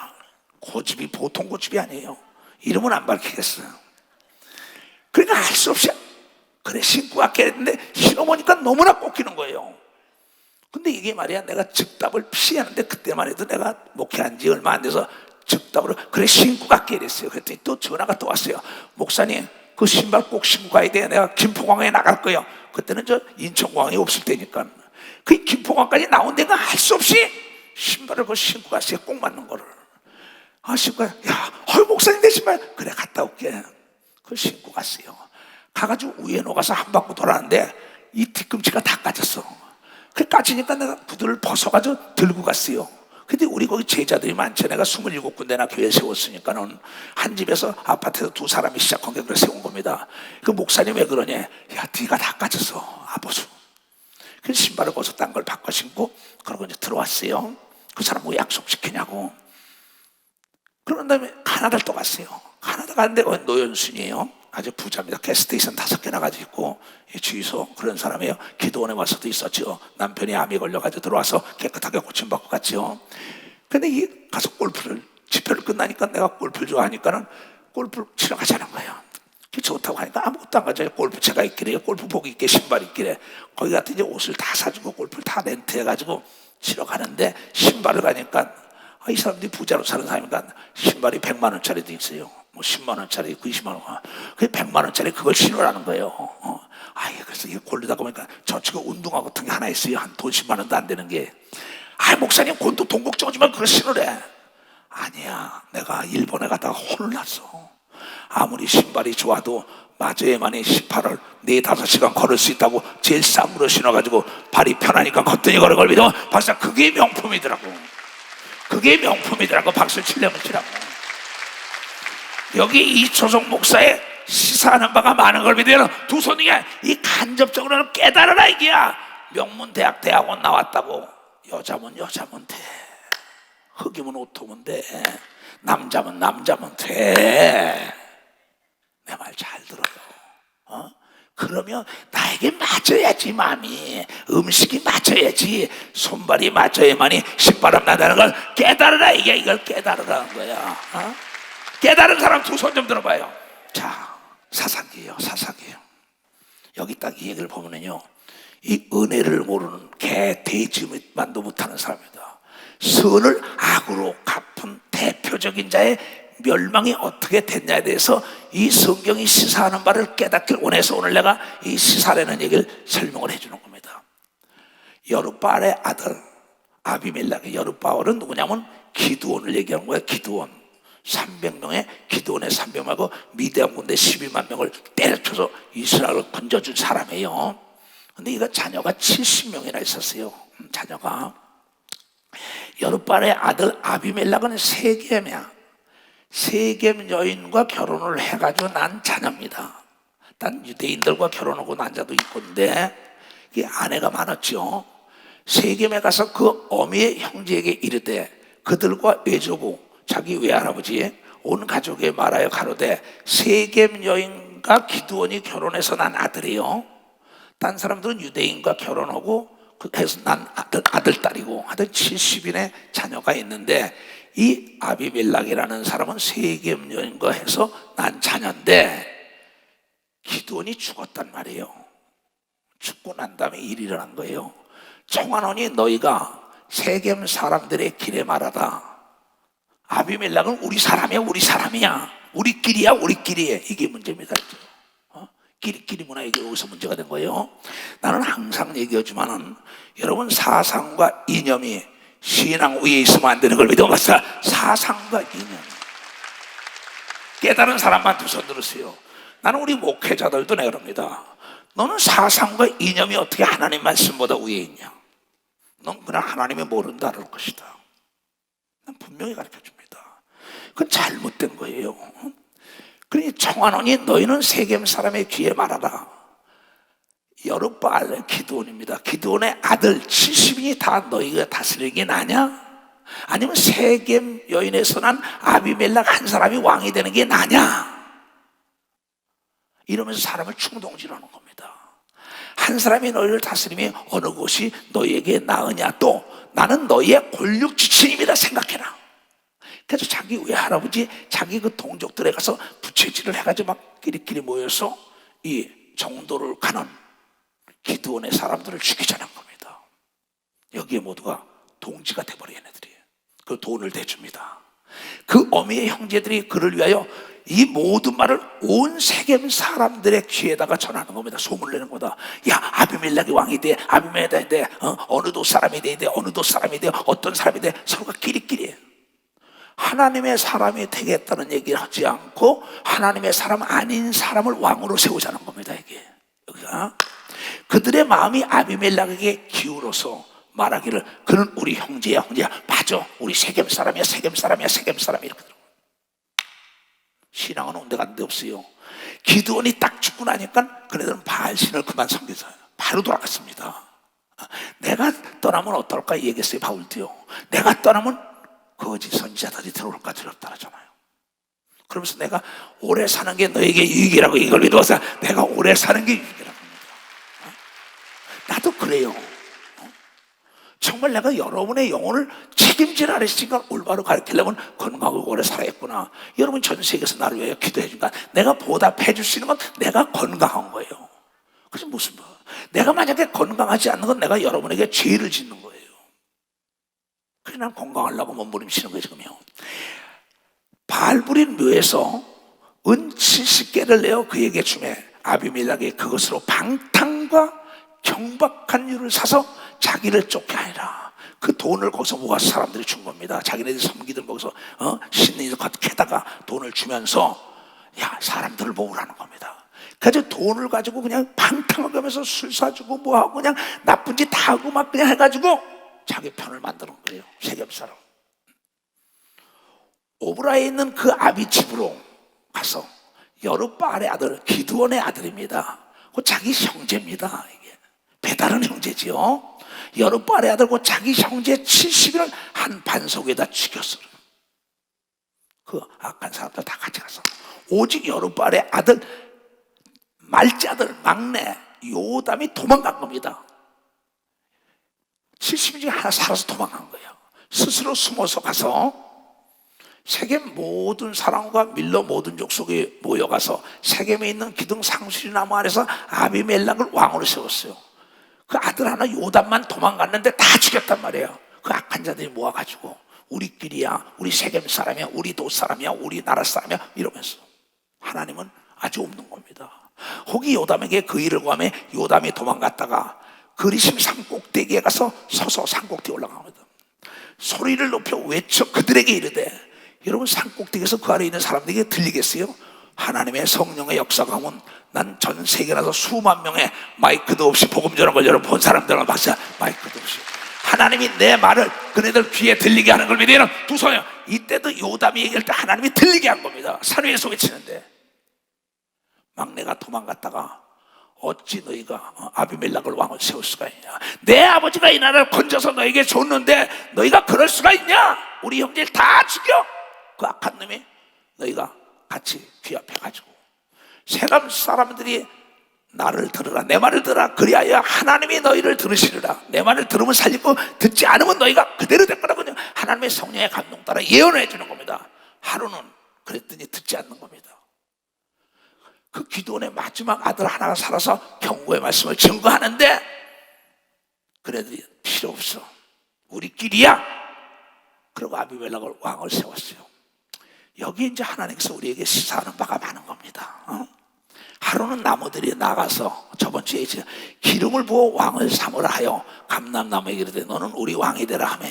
고집이 보통 고집이 아니에요. 이름은 안 밝히겠어요. 그러니까 할 수 없이 그래 신고 갈게 했는데 신어보니까 너무나 꽂히는 거예요. 근데 이게 말이야, 내가 즉답을 피하는데 그때만 해도 내가 목회한 지 얼마 안 돼서 즉답으로 그래 신고 갈게 이랬어요. 그랬더니 또 전화가 또 왔어요. 목사님 그 신발 꼭 신고 가야 돼. 내가 김포공항에 나갈 거예요. 그때는 저 인천공항이 없을 때니까 그 김포공항까지 나온 데가 할 수 없이 신발을 그 신고 갔어요. 꼭 맞는 거를. 아 신고 야 목사님 내 신발 그래 갔다 올게. 그걸 신고 갔어요. 가가지고 우에노 가서 한 바퀴 돌았는데 이 뒤꿈치가 다 까졌어. 그 까지니까 내가 구두를 벗어가지고 들고 갔어요. 근데 우리 거기 제자들이 많죠. 내가 27군데나 교회 세웠으니까는 한 집에서 아파트에서 두 사람이 시작한 게 그래 세운 겁니다. 그 목사님 왜 그러냐? 야 뒤가 다 까졌어. 아보수. 그래서 신발을 벗어 딴 걸 바꿔 신고 그러고 이제 들어왔어요. 그 사람 뭐 약속시키냐고. 그런 다음에 가나다를 또 갔어요. 가나다 갔는데 노현순이에요. 아주 부자입니다. 게스테이션 5개나 가지고 있고 주유소 그런 사람이에요. 기도원에 와서도 있었죠. 남편이 암이 걸려가지고 들어와서 깨끗하게 고침받고 갔죠. 근데 이 가서 골프를 집회를 끝나니까 내가 골프를 좋아하니까는 골프 치러 가자는 거예요. 좋다고 하니까 아무것도 안 가져요. 골프채가 있길래 골프복 있게 신발 있길래 거기 갔더 이제 옷을 다 사주고 골프를 다 렌트해가지고 치러 가는데 신발을 가니까 이 사람들이 부자로 사는 사람이니까 신발이 100만 원짜리도 있어요. 뭐 10만 원짜리 있고 20만 원. 그게 100만 원짜리 그걸 신으라는 거예요. 그래서 이게 고르다 보니까 저쪽에 운동화 같은 게 하나 있어요. 한 돈 10만 원도 안 되는 게. 목사님 그것도 돈 걱정하지만 그걸 신으래. 아니야. 내가 일본에 갔다가 혼났어. 아무리 신발이 좋아도 마저에만이 18월 4-5시간 걸을 수 있다고 제일 싼 거로 신어가지고 발이 편하니까 걷더니 걸어걸리면 벌써 그게 명품이더라고. 그게 명품이더라고. 박수를 치려면 치라고. 여기 이초성 목사의 시사하는 바가 많은 걸 믿으면 두 손이 이 간접적으로는 깨달으라 이게야. 명문대학 대학원 나왔다고 여자면 돼. 흑이면 오토면 돼. 남자면 돼. 내 말 잘 들어요. 그러면 나에게 맞아야지. 마음이 음식이 맞아야지. 손발이 맞아야만이 신바람 나다는 걸 깨달으라 이게. 이걸 깨달으라는 거야. 깨달은 사람 두 손 좀 들어봐요. 자, 사사기예요. 여기 딱 이 얘기를 보면은요, 이 은혜를 모르는 개 돼지만도 못하는 사람이다. 선을 악으로 갚은 대표적인 자의 멸망이 어떻게 됐냐에 대해서 이 성경이 시사하는 바를 깨닫길 원해서 오늘 내가 이 시사라는 얘기를 설명을 해주는 겁니다. 여룻바알의 아들 아비멜렉의 여룻바알은 누구냐면 기드온을 얘기하는 거예요. 기드온. 300명의 기드온의 300명하고 미디안 군대 12만 명을 때려쳐서 이스라엘을 건져준 사람이에요. 근데 이거 자녀가 70명이나 있었어요. 자녀가. 여룻바알의 아들 아비멜렉은 세겜이야. 세겜 여인과 결혼을 해가지고 난 자녀입니다. 단 유대인들과 결혼하고 난 자도 있건데 이게 아내가 많았죠. 세겜에 가서 그 어미의 형제에게 이르되 그들과 외조부 자기 외할아버지 온 가족에 말하여 가로되 세겜 여인과 기드온이 결혼해서 난 아들이요. 딴 사람들은 유대인과 결혼하고 해서 난 아들딸이고 하여튼 70인의 자녀가 있는데 이 아비멜렉이라는 사람은 세겜 여인과 해서 난 자녀인데 기드온이 죽었단 말이에요. 죽고 난 다음에 일이 일어난 거예요. 청하노니 너희가 세겜 사람들의 길에 말하다. 아비멜렉은 우리 사람이야. 우리끼리야. 이게 문제입니다. 끼리끼리 문화 이게 여기서 문제가 된 거예요. 나는 항상 얘기하지만은 여러분 사상과 이념이 신앙 위에 있으면 안 되는 걸 믿어봤어. 사상과 이념. 깨달은 사람만 두 손 들으세요. 나는 우리 목회자들도 내가 그럽니다. 너는 사상과 이념이 어떻게 하나님 말씀보다 위에 있냐? 넌 그냥 하나님이 모른다는 것이다. 난 분명히 가르쳐줍니다. 그건 잘못된 거예요. 그러니 청하노니 너희는 세겜 사람의 귀에 말하라. 여룻바알 기드온입니다. 기드온의 아들 70인이 다 너희가 다스리게 나냐? 아니면 세겜 여인에서 난 아비멜렉 한 사람이 왕이 되는 게 나냐? 이러면서 사람을 충동질하는 겁니다. 한 사람이 너희를 다스리면 어느 곳이 너희에게 나으냐? 또 나는 너희의 골육지친입니다. 생각해라. 그래서 자기 외할아버지 자기 그 동족들에 가서 부채질을 해가지고 막 끼리끼리 모여서 이 정도를 가는 기드온의 사람들을 죽이자는 겁니다. 여기에 모두가 동지가 돼버린 애들이에요. 그 돈을 대줍니다. 그 어미의 형제들이 그를 위하여 이 모든 말을 온 세겜 사람들의 귀에다가 전하는 겁니다. 소문을 내는 거다. 야, 아비멜렉이 왕이 돼, 아비멜렉이 돼, 어느 도 사람이 돼, 어느 도 사람이 돼, 어떤 사람이 돼. 서로가 끼리끼리 하나님의 사람이 되겠다는 얘기를 하지 않고 하나님의 사람 아닌 사람을 왕으로 세우자는 겁니다. 이게 여기가 그들의 마음이 아비멜렉에게 기울어서 말하기를 그는 우리 형제야, 형제야. 맞아, 우리 세겜 사람이야, 세겜 사람이야, 세겜 사람이야. 이렇게 들어요. 신앙은 온데간데 없어요. 기드온이 딱 죽고 나니까 그네들은 바알신을 그만 섬기서 바로 돌아갔습니다. 내가 떠나면 어떨까 얘기했어요. 바울도요. 내가 떠나면 거짓 선지자들이 들어올까 두렵다잖아요. 그러면서 내가 오래 사는 게 너에게 유익이라고 이걸 믿어서 내가 오래 사는 게 유익이라고 합니다. 나도 그래요. 정말 내가 여러분의 영혼을 책임지라 그랬으니까 올바로 가르치려면 건강하고 오래 살아야겠구나. 여러분 전 세계에서 나를 위하여 기도해 주니까 내가 보답해 줄 수 있는 건 내가 건강한 거예요. 그래서 무슨 뭐 내가 만약에 건강하지 않는 건 내가 여러분에게 죄를 짓는 거예요. 그래 난 건강하려고 몸부림치는 거예요. 지금요. 바알부린 묘에서 은 70개를 내어 그에게 주매 아비멜렉이 그것으로 방탕과 경박한 유를 사서 자기를 쫓게 하니라. 그 돈을 거기서 모아서 사람들이 준 겁니다. 자기네들이 섬기던 거기서 신인들 캐다가 돈을 주면서 야 사람들을 모으라는 겁니다. 그래서 돈을 가지고 그냥 방탕하게 하면서 술 사주고 뭐하고 그냥 나쁜 짓 다 하고 막 그냥 해가지고 자기 편을 만드는 거예요. 세겜 사람. 오브라에 있는 그 아비 집으로 가서 여룻바알의 아들 기드온의 아들입니다. 그 자기 형제입니다. 이게 배다른 형제지요. 여룻바알의 아들 그 자기 형제 70인을 한 반석에다 죽였어. 그 악한 사람들 다 같이 가서 오직 여룻바알의 아들 말째 아들 막내 요담이 도망간 겁니다. 70인 중에 하나 살아서 도망간 거예요. 스스로 숨어서 가서 세겜 모든 사람과 밀러 모든 족속이 모여가서 세겜에 있는 기둥 상수리 나무 아래서 아비멜렉을 왕으로 세웠어요. 그 아들 하나 요담만 도망갔는데 다 죽였단 말이에요. 그 악한 자들이 모아가지고 우리끼리야, 우리 세겜 사람이야, 우리 도 사람이야, 우리 나라 사람이야 이러면서 하나님은 아주 없는 겁니다. 혹이 요담에게 그 일을 구하며 요담이 도망갔다가 그리심 산꼭대기에 가서 서서 산꼭대기에 올라갑니다. 소리를 높여 외쳐 그들에게 이르되 여러분 산꼭대기에서 그 아래에 있는 사람들에게 들리겠어요? 하나님의 성령의 역사가 오면 난 전 세계 나서 수만 명의 마이크도 없이 복음 전하는 걸 여러분 본 사람들은 봤어요. 마이크도 없이 하나님이 내 말을 그네들 귀에 들리게 하는 걸 믿으면 두 손이요. 이때도 요담이 얘기할 때 하나님이 들리게 한 겁니다. 산 위에서 외치는데 막내가 도망갔다가 어찌 너희가 아비멜렉을 왕을 세울 수가 있냐? 내 아버지가 이 나라를 건져서 너에게 줬는데 너희가 그럴 수가 있냐? 우리 형제를 다 죽여. 그 악한 놈이 너희가 같이 귀합해가지고 세겜 사람들이 나를 들으라 내 말을 들으라 그리하여 하나님이 너희를 들으시리라. 내 말을 들으면 살리고 듣지 않으면 너희가 그대로 될 거라고요. 하나님의 성령의 감동 따라 예언해 주는 겁니다. 하루는 그랬더니 듣지 않는 겁니다. 그 기드온의 마지막 아들 하나가 살아서 경고의 말씀을 증거하는데 그래들이 필요 없어 우리끼리야. 그리고 아비멜렉을 왕을 세웠어요. 여기 이제 하나님께서 우리에게 시사하는 바가 많은 겁니다. 하루는 나무들이 나가서 저번 주에 이제 기름을 부어 왕을 삼으라 하여 감람나무에게 이르되 너는 우리 왕이 되라 하며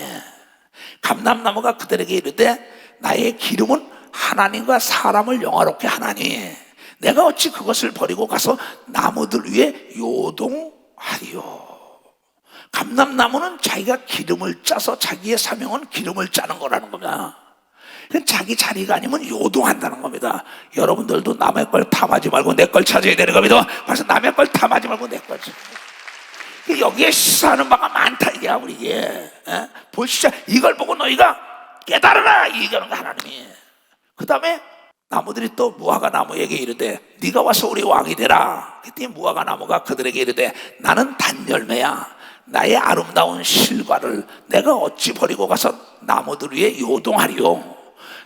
감람나무가 그들에게 이르되 나의 기름은 하나님과 사람을 영화롭게 하나니 내가 어찌 그것을 버리고 가서 나무들 위에 요동하리요. 감람나무는 자기가 기름을 짜서 자기의 사명은 기름을 짜는 거라는 겁니다. 자기 자리가 아니면 요동한다는 겁니다. 여러분들도 남의 걸 탐하지 말고 내 걸 찾아야 되는 겁니다. 그래서 남의 걸 탐하지 말고 내 걸 찾아야 돼요. 여기에 시사하는 바가 많다 이게야. 우리에 보시죠. 이걸 보고 너희가 깨달으라 이 얘기하는 거 하나님이. 그 다음에 나무들이 또 무화과 나무에게 이르되 네가 와서 우리 왕이 되라. 그때 무화과 나무가 그들에게 이르되 나는 단열매야. 나의 아름다운 실과를 내가 어찌 버리고 가서 나무들 위에 요동하리요.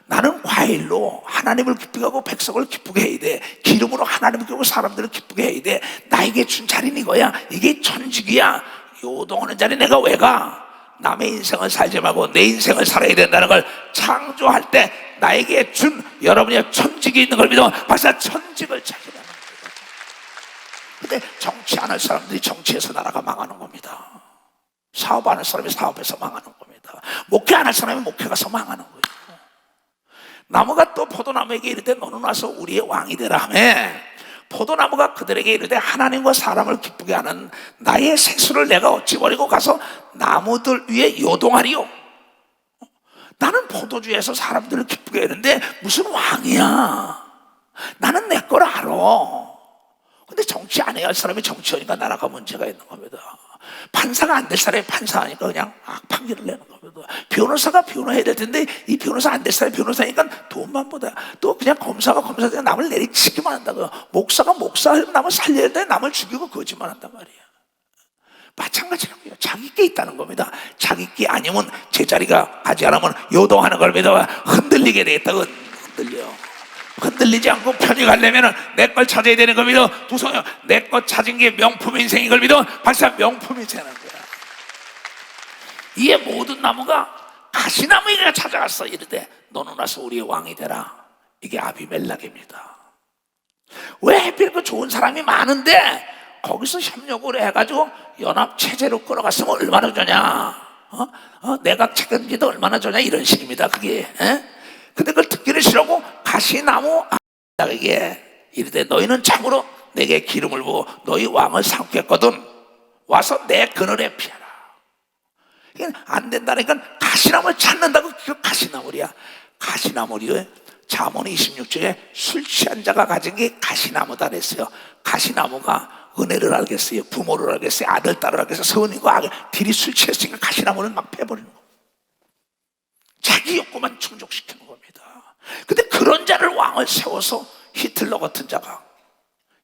나는 과일로 하나님을 기쁘게 하고 백성을 기쁘게 해야 돼. 기름으로 하나님을 기쁘게 하고 사람들을 기쁘게 해야 돼. 나에게 준 자리는 이거야. 이게 천직이야. 요동하는 자리 내가 왜 가? 남의 인생을 살지 말고 내 인생을 살아야 된다는 걸 창조할 때 나에게 준 여러분의 천직이 있는 걸 믿으면 벌써 천직을 찾으라는 거예요. 근데 정치하는 사람들이 정치에서 나라가 망하는 겁니다. 사업하는 사람이 사업에서 망하는 겁니다. 목회하는 사람이 목회 가서 망하는 거예요. 나무가 또 포도나무에게 이르되 너는 와서 우리의 왕이 되라 하며 포도나무가 그들에게 이르되 하나님과 사람을 기쁘게 하는 나의 세수를 내가 어찌 버리고 가서 나무들 위에 요동하리요. 나는 포도주에서 사람들을 기쁘게 하는데 무슨 왕이야. 나는 내 걸 알아. 근데 정치 안 해야 할 사람이 정치하니까 나라가 문제가 있는 겁니다. 판사가 안 될 사람이 판사하니까 그냥 판결을 내는 겁니다. 변호사가 변호해야 될 텐데 이 변호사 안 될 사람이 변호사니까 돈만 보다. 또 그냥 검사가 검사니까 남을 내리치기만 한다고요. 목사가 목사하면 남을 살려야 되는데 남을 죽이고 거짓말 한단 말이에요. 마찬가지라고요. 자기 게 있다는 겁니다. 자기 게 아니면 제자리가 가지 않으면 요동하는 걸 믿어 흔들리게 되겠다. 흔들려. 흔들리지 않고 편히 가려면 내 걸 찾아야 되는 걸 믿어. 두 손으로 내 것 찾은 게 명품 인생인 걸 믿어. 벌써 명품 인생인 거야. 이에 모든 나무가 가시나무에게 찾아갔어. 이르되 너는 와서 우리의 왕이 되라. 이게 아비멜렉입니다. 왜 하필 그 좋은 사람이 많은데 거기서 협력을 해가지고 연합 체제로 끌어갔으면 얼마나 좋냐. 내각 책임지도 얼마나 좋냐 이런 식입니다. 그게. 근데 그걸 듣기를 싫어하고 가시나무 아비멜렉에게 이르되 너희는 참으로 내게 기름을 부어 너희 왕을 삼겠거든 와서 내 그늘에 피하라. 이게 안 된다니까 가시나무를 찾는다고. 그 가시나무야. 가시나무리에 잠언 26쪽에 술 취한 자가 가진 게 가시나무다 그랬어요. 가시나무가 은혜를 알겠어요. 부모를 알겠어요. 아들, 딸을 알겠어요. 선인과 악을 딜이 술 취했으니까 가시나무는 막 패버리는 거예요. 자기 욕구만 충족시키는 겁니다. 근데 그런 자를 왕을 세워서 히틀러 같은 자가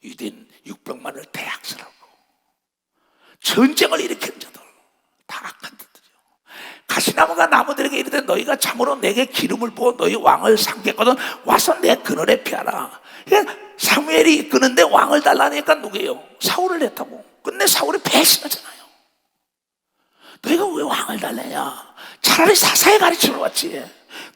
유대인 600만을 대학살하고 전쟁을 일으킨 자들 다 악한 자들이요. 가시나무가 나무들에게 이르되 너희가 참으로 내게 기름을 부어 너희 왕을 삼겠거든 와서 내 그늘에 피하라. 그러니까 사무엘이 이끄는데 왕을 달라니까 누구예요? 사울을 냈다고. 근데 사울이 배신하잖아요. 너희가 왜 왕을 달래냐? 차라리 사사의 가르침을 왔지.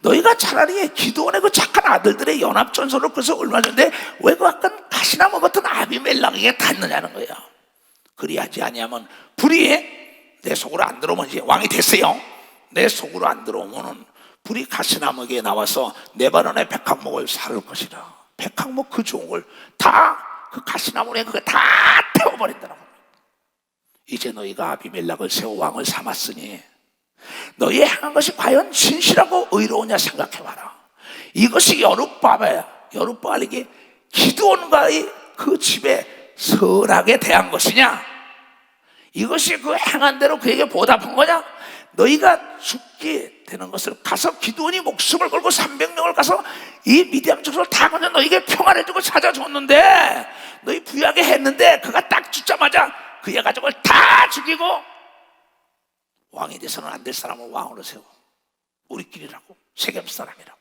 너희가 차라리 기드온의 그 착한 아들들의 연합전선을 끌어서 얼마 전에 왜 그 약간 가시나무 같은 아비멜렉에게 닿느냐는 거야. 그리하지 아니하면 불이 내 속으로 안 들어오면 이제 왕이 됐어요. 내 속으로 안 들어오면은 불이 가시나무에게 나와서 네 발원의 백향목을 사를 것이라. 백향목 그 좋은 걸 다 그 가시나무에 그거 다 태워버린다는 겁니다. 이제 너희가 아비멜렉을 세워 왕을 삼았으니 너희 행한 것이 과연 진실하고 의로우냐 생각해봐라. 이것이 여룻바알에게 기드온과의 그 집에 선하게 대한 것이냐? 이것이 그 행한 대로 그에게 보답한 거냐? 너희가 죽게 되는 것을 가서 기드온이 목숨을 걸고 300명을 가서 이 미디안 족속을 다 건져 너희에게 평안을 주고 찾아줬는데 너희 부유하게 했는데 그가 딱 죽자마자 그의 가족을 다 죽이고 왕이 돼서는 안 될 사람을 왕으로 세워. 우리끼리라고. 세겜 사람이라고.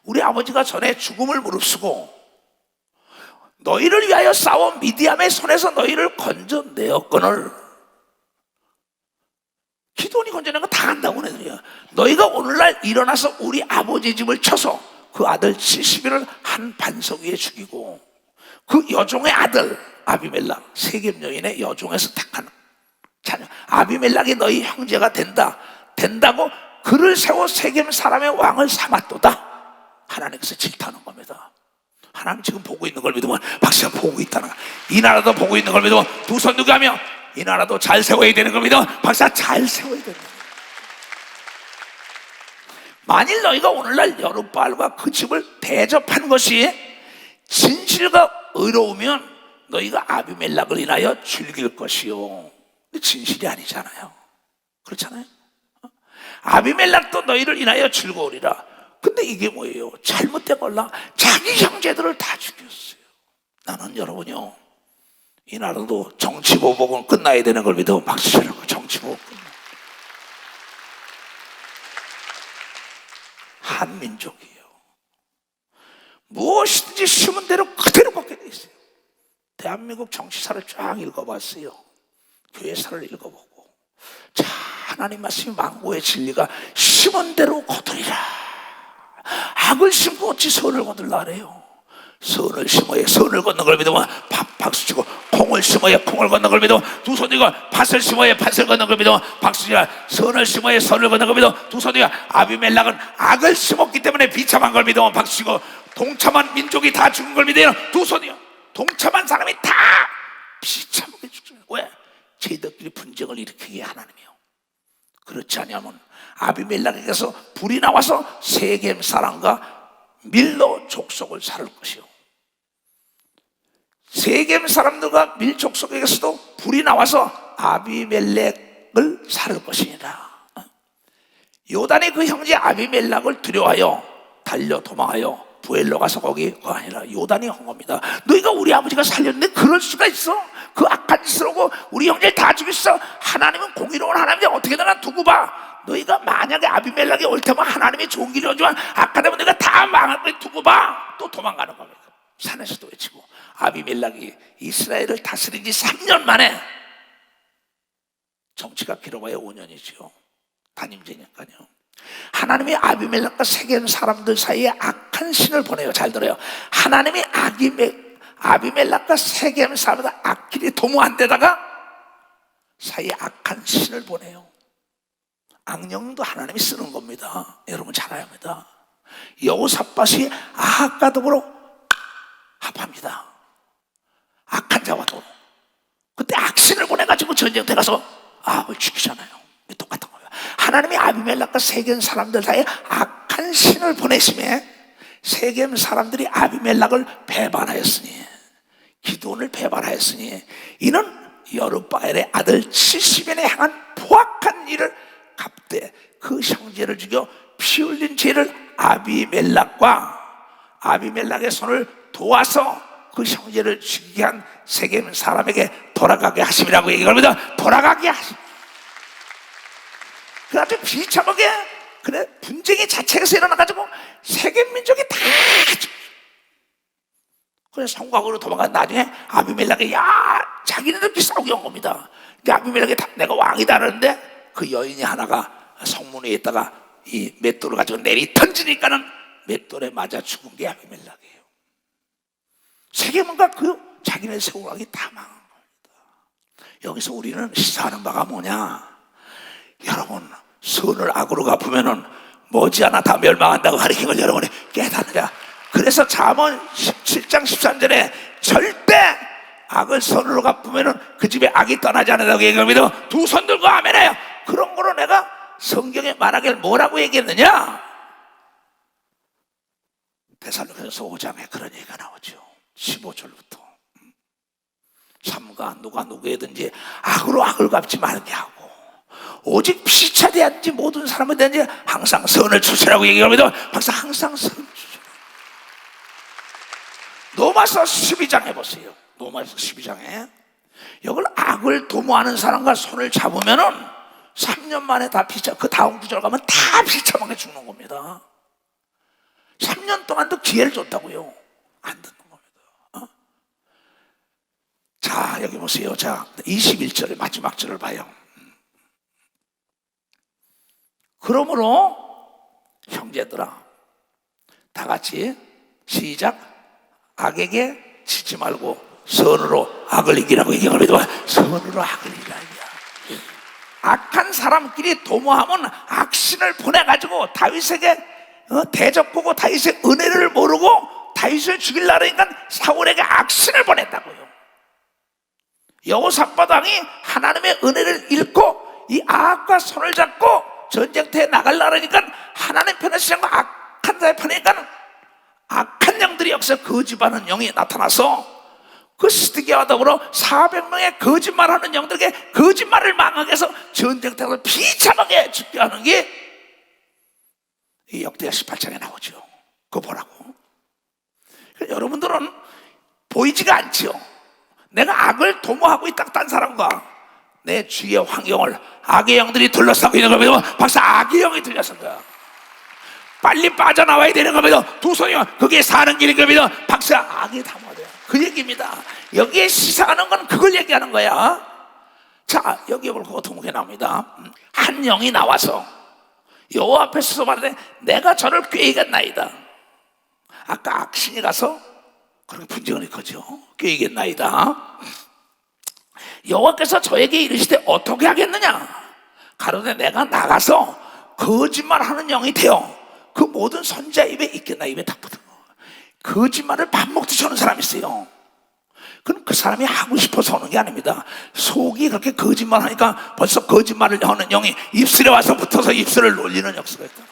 우리 아버지가 전에 죽음을 무릅쓰고 너희를 위하여 싸운 미디안의 손에서 너희를 건져내었거늘. 기드온이 건져낸 거 다 안다고 그러더래요. 너희가 오늘날 일어나서 우리 아버지 집을 쳐서 그 아들 70인을 한 반석 위에 죽이고 그 여종의 아들 아비멜렉 세겜 여인의 여종에서 택한 자녀 아비멜렉이 너희 형제가 된다고 그를 세워 세겜 사람의 왕을 삼았도다. 하나님께서 질타하는 겁니다. 하나님 지금 보고 있는 걸 믿으면 박수가 보고 있다는 거야. 이 나라도 보고 있는 걸 믿으면 두 손 두게 하며 이 나라도 잘 세워야 되는 겁니다. 박사, 잘 세워야 된다. 만일 너희가 오늘날 여룻바알과 그 집을 대접한 것이 진실과 의로우면 너희가 아비멜렉을 인하여 즐길 것이요. 근데 진실이 아니잖아요. 그렇잖아요. 아비멜렉도 너희를 인하여 즐거우리라. 근데 이게 뭐예요? 잘못된 걸라 자기 형제들을 다 죽였어요. 나는 여러분요, 이 나라도 정치보복은 끝나야 되는 걸 믿어. 박수치라고. 정치보복 끝나. 한민족이에요. 무엇이든지 심은 대로 그대로 먹게 돼 있어요. 대한민국 정치사를 쫙 읽어봤어요. 교회사를 읽어보고, 자, 하나님 말씀이 망고의 진리가 심은 대로 거두리라. 악을 심고 어찌 선을 거둘라 그래요. 선을 심어야 선을 걷는 걸 믿으면 박수치고, 콩을 심어야 콩을 걷는 걸 믿으면 두 손이가, 팥을 심어야 팥을 걷는 걸 믿으면 박수치라. 선을 심어야 선을 걷는 걸 믿으면 두 손이가, 아비멜렉은 악을 심었기 때문에 비참한 걸 믿으면 박수치고, 동참한 민족이 다 죽은 걸 믿으면 두 손이요, 동참한 사람이 다 비참하게 죽죠. 왜? 쟤들끼리 분쟁을 일으키게 하나님이요. 그렇지 않으면 아비멜렉에게서 불이 나와서 세겜 사람과 밀로 족속을 살을 것이요. 세겜 사람들과 밀 족속에게서도 불이 나와서 아비멜렉을 살을 것이니라. 요단이 그 형제 아비멜렉을 두려워하여 달려 도망하여 부엘로 가서 거기 거하니라. 요단이 한 겁니다. 너희가 우리 아버지가 살렸는데 그럴 수가 있어? 그 악한 짓을 하고 우리 형제를 다 죽였어. 하나님은 공의로운 하나님인데 어떻게든 난 두고 봐. 너희가 만약에 아비멜렉이 올 테면 하나님이 좋은 길을 오지만 악하다면 너희가 다 망할 거니 두고 봐. 또 도망가는 겁니다. 산에서도 외치고. 아비멜렉이 이스라엘을 다스린 지 3년 만에, 정치가 길어봐야 5년이죠. 단임제니까요. 하나님이 아비멜렉과 세겜 사람들 사이에 악한 신을 보내요. 잘 들어요. 하나님이 아비멜렉과 세겜 사람들 악길이 도모한 데다가 사이에 악한 신을 보내요. 악령도 하나님이 쓰는 겁니다. 여러분 잘 압니다. 여호사밧이 아합과 더불어 합합니다. 악한 자와 더불어. 그때 악신을 보내가지고 전쟁터에 가서 아합을 죽이잖아요. 똑같은 거예요. 하나님이 아비멜렉과 세겜 사람들 사이에 악한 신을 보내심에 세겜 사람들이 아비멜렉을 배반하였으니, 기드온을 배반하였으니, 이는 여룻바알의 아들 70년에 향한 포악한 일을 갚되 그 형제를 죽여 피 흘린 죄를 아비멜렉의 손을 도와서 그 형제를 죽이게 한 세겜 사람에게 돌아가게 하심이라고 얘기합니다. 돌아가게 하심. 그 아주 비참하게, 그래, 분쟁이 자체에서 일어나가지고 세겜 민족이 다 그래서 성곽으로 도망간 나중에 아비멜렉이, 야, 자기네들끼리 싸우게 한 겁니다. 근데 아비멜렉이 내가 왕이다 그러는데 그 여인이 하나가 성문 위에 있다가 이 맷돌을 가지고 내리 던지니까는 맷돌에 맞아 죽은 게 아비멜렉이에요. 세겜과 그 자기네 세우락이 다 망한 겁니다. 여기서 우리는 시사하는 바가 뭐냐? 여러분, 선을 악으로 갚으면은 머지않아 다 멸망한다고 가르친 걸 여러분이 깨닫느냐? 그래서 잠언 17장 13절에 절대 악을 선으로 갚으면은 그 집에 악이 떠나지 않는다고 얘기합니다. 두 손 들고 아멘해요. 그런 거로 내가 성경에 말하길 뭐라고 얘기했느냐? 데살로니가서 5장에 그런 얘기가 나오죠. 15절부터. 삼가 누가 누구에든지 악으로 악을 갚지 말게 하고 오직 피차되었는지 모든 사람에 대한지 항상 선을 주시라고 얘기합니다. 항상 선을 주시라. 로마서 12장 해보세요. 로마서 12장에 이걸 악을 도모하는 사람과 손을 잡으면은 3년 만에 다 피차, 그 다음 구절 가면 다 비참하게 죽는 겁니다. 3년 동안도 기회를 줬다고요. 안 듣는 겁니다. 자, 여기 보세요. 자, 21절의 마지막 절을 봐요. 그러므로 형제들아, 다 같이 시작. 악에게 지지 말고 선으로 악을 이기라고 얘기합니다. 선으로 악을 이기라. 악한 사람끼리 도모하면 악신을 보내가지고 다윗에게 대적보고 다윗의 은혜를 모르고 다윗을 죽이려고 하니까 사울에게 악신을 보냈다고요. 여호사밧 왕이 하나님의 은혜를 잃고 이 아합과 손을 잡고 전쟁터에 나가려고 하니까 하나님 편에 서고 악한 자의 편이니까 악한 영들이 여기서 거짓말하는 영이 나타나서 그 스드기야와 더불어 400명의 거짓말하는 영들에게 거짓말을 망하게 해서 전쟁터에서 비참하게 죽게 하는 게 이 역대하 18장에 나오죠. 그거 보라고. 여러분들은 보이지가 않죠. 내가 악을 도모하고 있다, 딴 사람과 내 주위의 환경을 악의 영들이 둘러싸고 있는 걸 믿으면 박사 악의 영이 들렸을 거야. 빨리 빠져나와야 되는 걸 믿어. 두 손이요 그게 사는 길인 걸 믿어. 박사 악이 담아돼요. 그 얘기입니다. 여기에 시사하는 건 그걸 얘기하는 거야. 자, 여기 볼 거 두목에 나옵니다. 한 영이 나와서 여호와 앞에 서서 말하되 내가 저를 꾀이겠나이다. 아까 악신이 가서 그렇게 분쟁을 했거죠. 꾀이겠나이다. 여호와께서 저에게 이르시되 어떻게 하겠느냐. 가로되 내가 나가서 거짓말하는 영이 되어 그 모든 선지자 입에 있겠나. 입에 딱 붙은 거. 거짓말을 밥 먹듯이 하는 사람이 있어요. 그럼 그 사람이 하고 싶어서 하는 게 아닙니다. 속이 그렇게 거짓말하니까 벌써 거짓말을 하는 영이 입술에 와서 붙어서 입술을 놀리는 역사가 있다.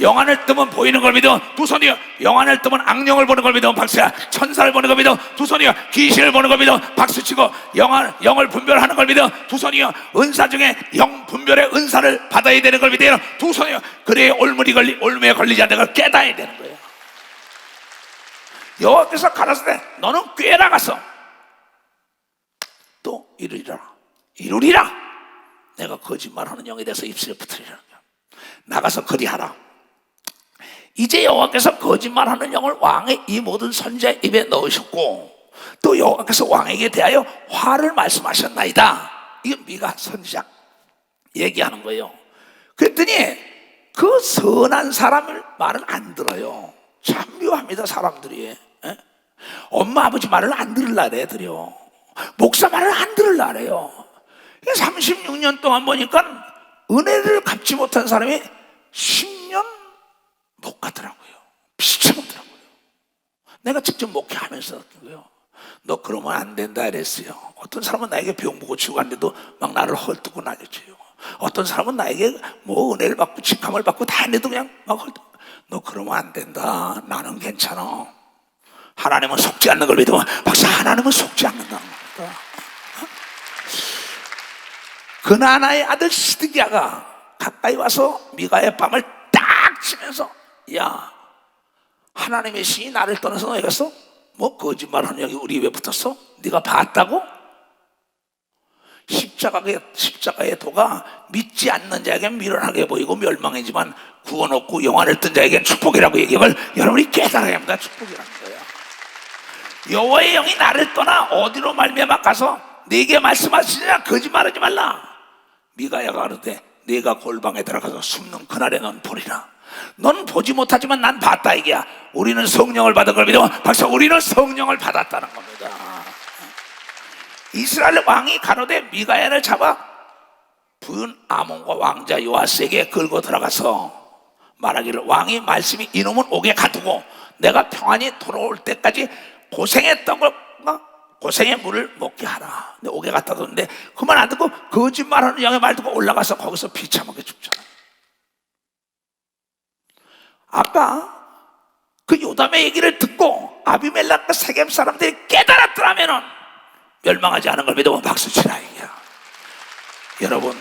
영안을 뜨면 보이는 걸 믿어. 두 손이요 영안을 뜨면 악령을 보는 걸 믿어. 박수야. 천사를 보는 걸 믿어. 두 손이요 귀신을 보는 걸 믿어. 박수치고 영을 분별하는 걸 믿어. 두 손이요 은사 중에 영 분별의 은사를 받아야 되는 걸 믿어요. 두 손이요 그래야 올무에 걸리지 않는 걸 깨달아야 되는 거예요. 여호와께서 가라사대 너는 꾀라 가서 또 이루리라. 내가 거짓말하는 영에 대해서 입술에 붙으리라. 나가서 그리하라. 이제 여호와께서 거짓말하는 영을 왕의 이 모든 선지자의 입에 넣으셨고 또 여호와께서 왕에게 대하여 화를 말씀하셨나이다. 이건 미가 선지자 얘기하는 거예요. 그랬더니 그 선한 사람을 말을 안 들어요. 참 묘합니다. 사람들이. 엄마 아버지 말을 안 들으려 애들이요. 목사 말을 안 들으려 그래요. 36년 동안 보니까 은혜를 갚지 못한 사람이 10년 못 가더라고요. 비참하더라고요. 내가 직접 목회하면서 느낀 거예요. 너 그러면 안 된다 이랬어요. 어떤 사람은 나에게 병 고치고 갔는데도 막 나를 헐뜯고 날려줘요. 어떤 사람은 나에게 뭐 은혜를 받고 직함을 받고 다 했는데도 그냥 막 헐뜯고. 너 그러면 안 된다. 나는 괜찮아. 하나님은 속지 않는 걸 믿으면 박사 하나님은 속지 않는다는 겁니다. 그나나의 아들 시드기야가 가까이 와서 미가의 뺨을 딱 치면서 야 하나님의 신이 나를 떠나서 너희 갔어? 뭐 거짓말하는 여기 우리 입에 붙었어? 네가 봤다고? 십자가의 도가 믿지 않는 자에게는 미련하게 보이고 멸망이지만 구원 얻고 영안을 뜬 자에게는 축복이라고 얘기를 여러분이 깨달아야 합니다. 축복이라는 거예요. 여호와의 영이 나를 떠나 어디로 말미암아 가서 네게 말씀하시느냐 거짓말하지 말라. 미가야가 가로되 네가 골방에 들어가서 숨는 그날에 넌 보리라. 넌 보지 못하지만 난 봤다 이게야. 우리는 성령을 받은 걸 믿어. 박사 우리는 성령을 받았다는 겁니다. 이스라엘 왕이 가로되 미가야를 잡아 부인 아몬과 왕자 요아스에게 끌고 들어가서 말하기를 왕이 말씀이 이놈은 옥에 가두고 내가 평안히 돌아올 때까지 고생했던 걸 고생의 물을 먹게 하라. 근데 옥에 갖다 뒀는데 그 말 안 듣고 거짓말하는 영의 말 듣고 올라가서 거기서 비참하게 죽잖아. 아까 그 요담의 얘기를 듣고 아비멜렉과 세겜 사람들이 깨달았더라면은 멸망하지 않은 걸 믿으면 박수치라 이게야. 여러분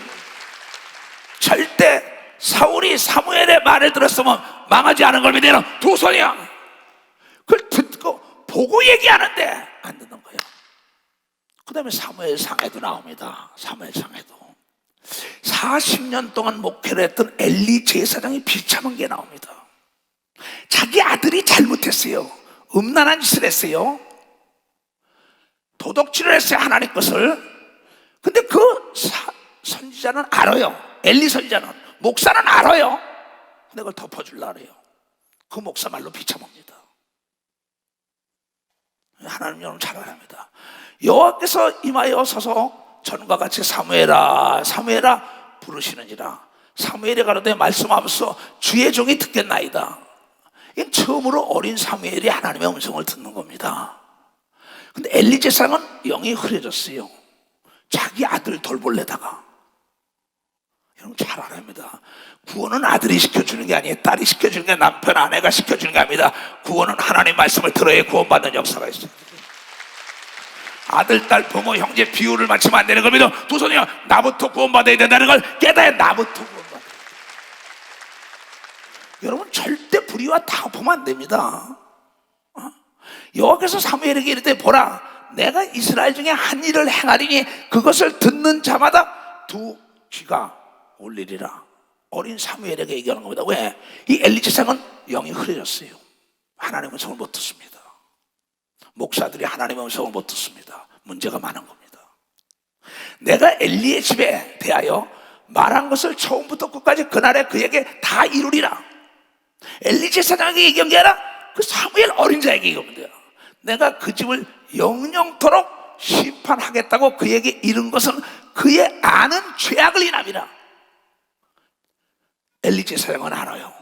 절대 사울이 사무엘의 말을 들었으면 망하지 않은 걸 믿으면 두 손이야. 그걸 듣고 보고 얘기하는데 안 듣는 거예요. 그 다음에 사무엘상에도 나옵니다. 사무엘상에도 40년 동안 목회를 했던 엘리 제사장이 비참한 게 나옵니다. 자기 아들이 잘못했어요. 음란한 짓을 했어요. 도덕질을 했어요. 하나님 것을. 근데 그 선지자는 알아요. 엘리 선지자는. 목사는 알아요. 근데 그걸 덮어주려고 해요. 그 목사 말로 비참합니다. 하나님 여러분 잘 알아합니다. 여호와께서 임하여 서서 전과 같이 사무엘아 사무엘아 부르시느니라. 사무엘이 가로되 말씀하면서 주의 종이 듣겠나이다. 처음으로 어린 사무엘이 하나님의 음성을 듣는 겁니다. 근데 엘리 제사장은 영이 흐려졌어요. 자기 아들 돌볼래다가. 여러분 잘 알아야 합니다. 구원은 아들이 시켜주는 게 아니에요. 딸이 시켜주는 게, 남편 아내가 시켜주는 게 아닙니다. 구원은 하나님 말씀을 들어야 구원받는 역사가 있어요. 아들, 딸, 부모, 형제 비율을 맞추면 안 되는 겁니다. 두 손이요, 나부터 구원받아야 된다는 걸 깨달아야 나부터 구원받아야 돼요. 여러분 절대 불의와 다급하면 안 됩니다. 여호와께서 사무엘에게 이르되 보라, 내가 이스라엘 중에 한 일을 행하리니 그것을 듣는 자마다 두 귀가 울리리라. 어린 사무엘에게 얘기하는 겁니다. 왜? 이 엘리 제사장은 영이 흐려졌어요. 하나님의 음성을 못 듣습니다. 목사들이 하나님의 음성을 못 듣습니다. 문제가 많은 겁니다. 내가 엘리의 집에 대하여 말한 것을 처음부터 끝까지 그날에 그에게 다 이루리라. 엘리 제사장에게 얘기한 게 아니라 그 사무엘 어린 자에게 얘기한 거예요. 내가 그 집을 영영토록 심판하겠다고 그에게 이른 것은 그의 아는 죄악을 인함이라. 엘리 제사장은 알아요.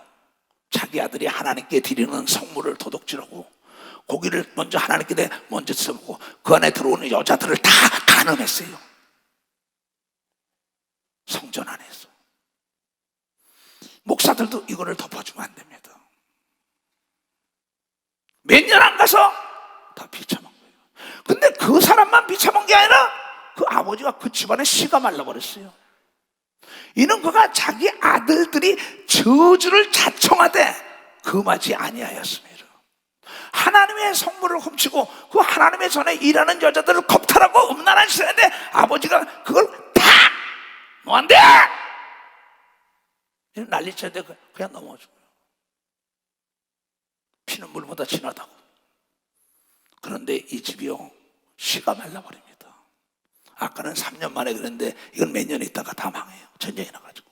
자기 아들이 하나님께 드리는 성물을 도둑질하고 고기를 먼저 하나님께 먼저 써먹고 그 안에 들어오는 여자들을 다 간음했어요. 성전 안에서. 목사들도 이거를 덮어주면 안 됩니다. 몇 년 안 가서 다 비참한 거예요. 근데 그 사람만 비참한 게 아니라 그 아버지가 그 집안에 씨가 말라버렸어요. 이는 그가 자기 아들들이 저주를 자청하되 금하지 아니하였습니다. 하나님의 성물을 훔치고 그 하나님의 전에 일하는 여자들을 겁탈하고 음란한 시대인데 아버지가 그걸 다 너 안 돼! 난리쳤는데 그냥 넘어져요. 피는 물보다 진하다고. 그런데 이 집이요, 씨가 말라버립니다. 아까는 3년 만에 그랬는데 이건 몇 년 있다가 다 망해요. 전쟁이 나가지고.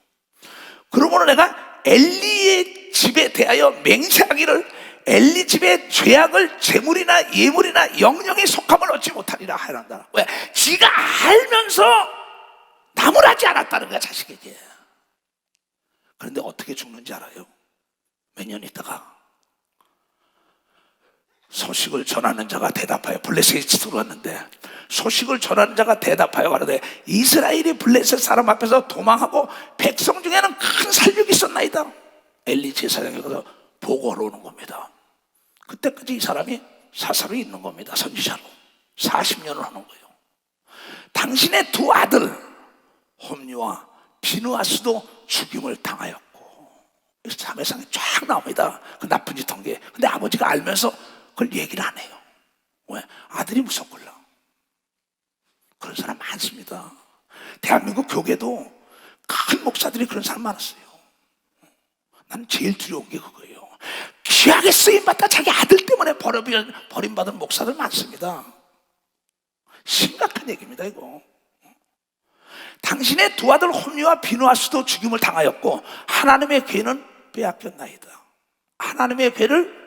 그러므로 내가 엘리의 집에 대하여 맹세하기를 엘리 집의 죄악을 재물이나 예물이나 영영의 속함을 얻지 못하리라 하란다. 왜? 지가 알면서 나무라지 않았다는 거야, 자식에게. 그런데 어떻게 죽는지 알아요? 몇 년 있다가 소식을 전하는 자가 대답하여, 블레셋이 들어왔는데 소식을 전하는 자가 대답하여 가로되 이스라엘이 블레셋 사람 앞에서 도망하고 백성 중에는 큰 살육이 있었나이다. 엘리 제사장에 가서 보고하러 오는 겁니다. 그때까지 이 사람이 사사로 있는 겁니다. 선지자로 40년을 하는 거예요. 당신의 두 아들 홈리와 비느하스도 죽임을 당하였고, 사회상에 쫙 나옵니다. 그 나쁜 짓 한 게. 근데 아버지가 알면서 그걸 얘기를 안 해요. 왜? 아들이 무섭걸라. 그런 사람 많습니다. 대한민국 교계도 큰 목사들이 그런 사람 많았어요. 난 제일 두려운 게 그거예요. 귀하게 쓰임받다 자기 아들 때문에 버림받은 목사들 많습니다. 심각한 얘기입니다, 이거. 당신의 두 아들 홈리와 비느하스도 죽임을 당하였고 하나님의 괴는 빼앗겼나이다. 하나님의 괴를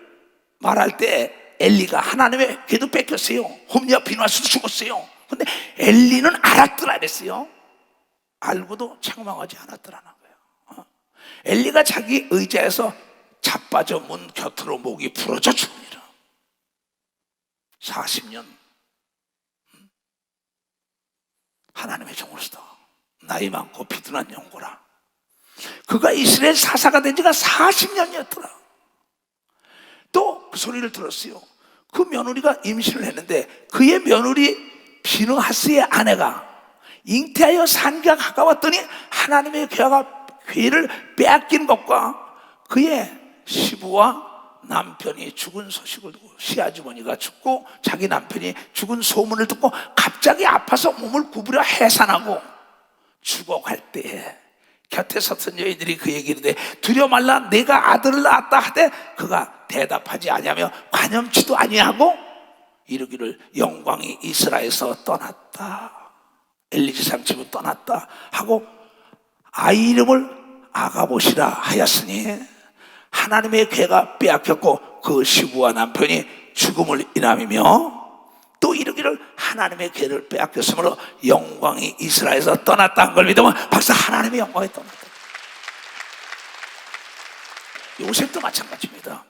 말할 때 엘리가 하나님의 괴도 뺏겼어요. 홈리와 비느하스도 죽었어요. 근데 엘리는 알았더라 그랬어요. 알고도 책망하지 않았더라는 거예요. 엘리가 자기 의자에서 자빠져 문 곁으로 목이 부러져 죽으니라. 40년 하나님의 종으로서 나이 많고 비둔한 영고라. 그가 이스라엘 사사가 된 지가 40년이었더라. 또 그 소리를 들었어요. 그 며느리가 임신을 했는데 그의 며느리 비느하스의 아내가 잉태하여 산기가 가까웠더니 하나님의 괴를 빼앗긴 것과 그의 시부와 남편이 죽은 소식을 듣고, 시아주머니가 죽고 자기 남편이 죽은 소문을 듣고 갑자기 아파서 몸을 구부려 해산하고 죽어갈 때에 곁에 섰던 여인들이 그 얘기를 해 두려워 말라 내가 아들을 낳았다 하되 그가 대답하지 아니하며 관염치도 아니하고 이르기를 영광이 이스라엘에서 떠났다. 엘리 제사장 집을 떠났다 하고 아이 이름을 아가봇이라 하였으니 하나님의 괴가 빼앗겼고 그 시부와 남편이 죽음을 인함이며 또 이르기를 하나님의 괴를 빼앗겼으므로 영광이 이스라엘에서 떠났다는 걸 믿으면 벌써 하나님의 영광이 떠났다. 요셉도 마찬가지입니다.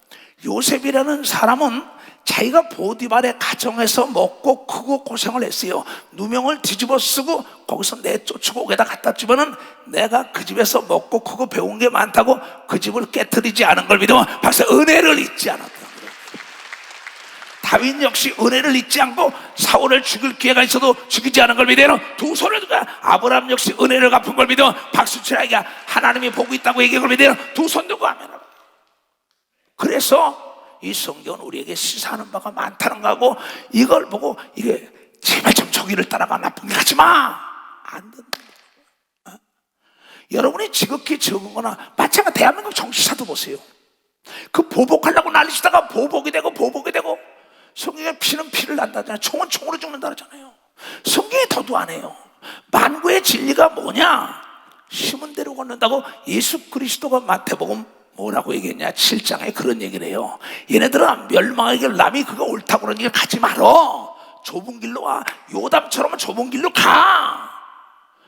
요셉이라는 사람은 자기가 보디발의 가정에서 먹고 크고 고생을 했어요. 누명을 뒤집어 쓰고 거기서 내쫓고 거기다 갖다 주면은 내가 그 집에서 먹고 크고 배운 게 많다고 그 집을 깨트리지 않은 걸 믿으면 박사 은혜를 잊지 않았다. 다윗 역시 은혜를 잊지 않고 사울을 죽일 기회가 있어도 죽이지 않은 걸 믿어요. 두 손을 들고 아브라함 역시 은혜를 갚은 걸 믿어 박수치라에게 하나님이 보고 있다고 얘기한 걸 믿어요. 두 손 들고 아멘. 그래서 이 성경은 우리에게 시사하는 바가 많다는 거고, 이걸 보고 이게 제발 좀 저기를 따라가 나쁜 게 하지 마, 안 된다. 여러분이 지극히 적은 거나 마찬가지 대한민국 정치사도 보세요. 그 보복하려고 난리치다가 보복이 되고 성경에 피는 피를 난다잖아요. 총은 총으로 죽는다 그러잖아요. 성경이 더도 안 해요. 만구의 진리가 뭐냐? 심은 대로 걷는다고 예수 그리스도가 마태복음 뭐라고 얘기했냐? 7장에 그런 얘기를 해요. 얘네들은 멸망하길 남이 그거 옳다고 그런 얘기를 가지 말어. 좁은 길로 와. 요담처럼 좁은 길로 가.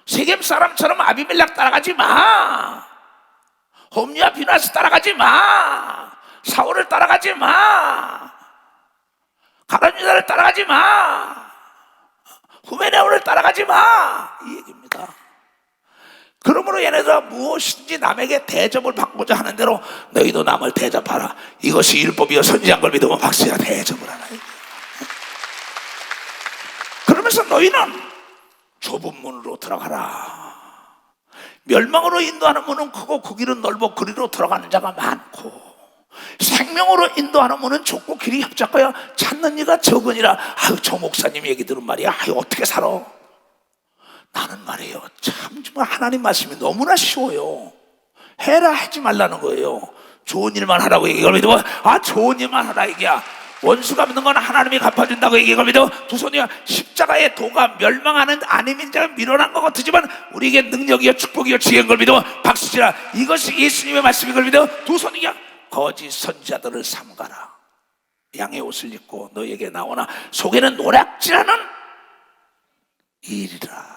세겜 사람처럼 아비멜렉 따라가지 마. 홈리와 비나스 따라가지 마. 사울을 따라가지 마. 가룟 유다를 따라가지 마. 후메네오를 따라가지 마. 이 얘기입니다. 그러므로 얘네들은 무엇이든지 남에게 대접을 받고자 하는 대로 너희도 남을 대접하라. 이것이 율법이요 선지한 걸 믿으면 박수야 대접을 하라. 그러면서 너희는 좁은 문으로 들어가라. 멸망으로 인도하는 문은 크고 그 길은 넓고 그리로 들어가는 자가 많고, 생명으로 인도하는 문은 좁고 길이 협착하여 찾는 이가 적으니라. 아유, 저 목사님 얘기 들은 말이야. 아유, 어떻게 살아? 나는 말이에요, 참 정말 하나님 말씀이 너무나 쉬워요. 해라 하지 말라는 거예요. 좋은 일만 하라고 얘기를 믿어. 좋은 일만 하라 얘기야. 원수가 믿는 건 하나님이 갚아준다고 얘기를 믿어. 두 손이야. 십자가의 도가 멸망하는 안임인자가 밀어난 것 같지만 우리에게 능력이요 축복이요 지혜인 걸 믿어 박수치라. 이것이 예수님의 말씀인 걸 믿어. 두 손이야. 거짓 선지자들을 삼가라. 양의 옷을 입고 너에게 나오나 속에는 노략질하는 일이라.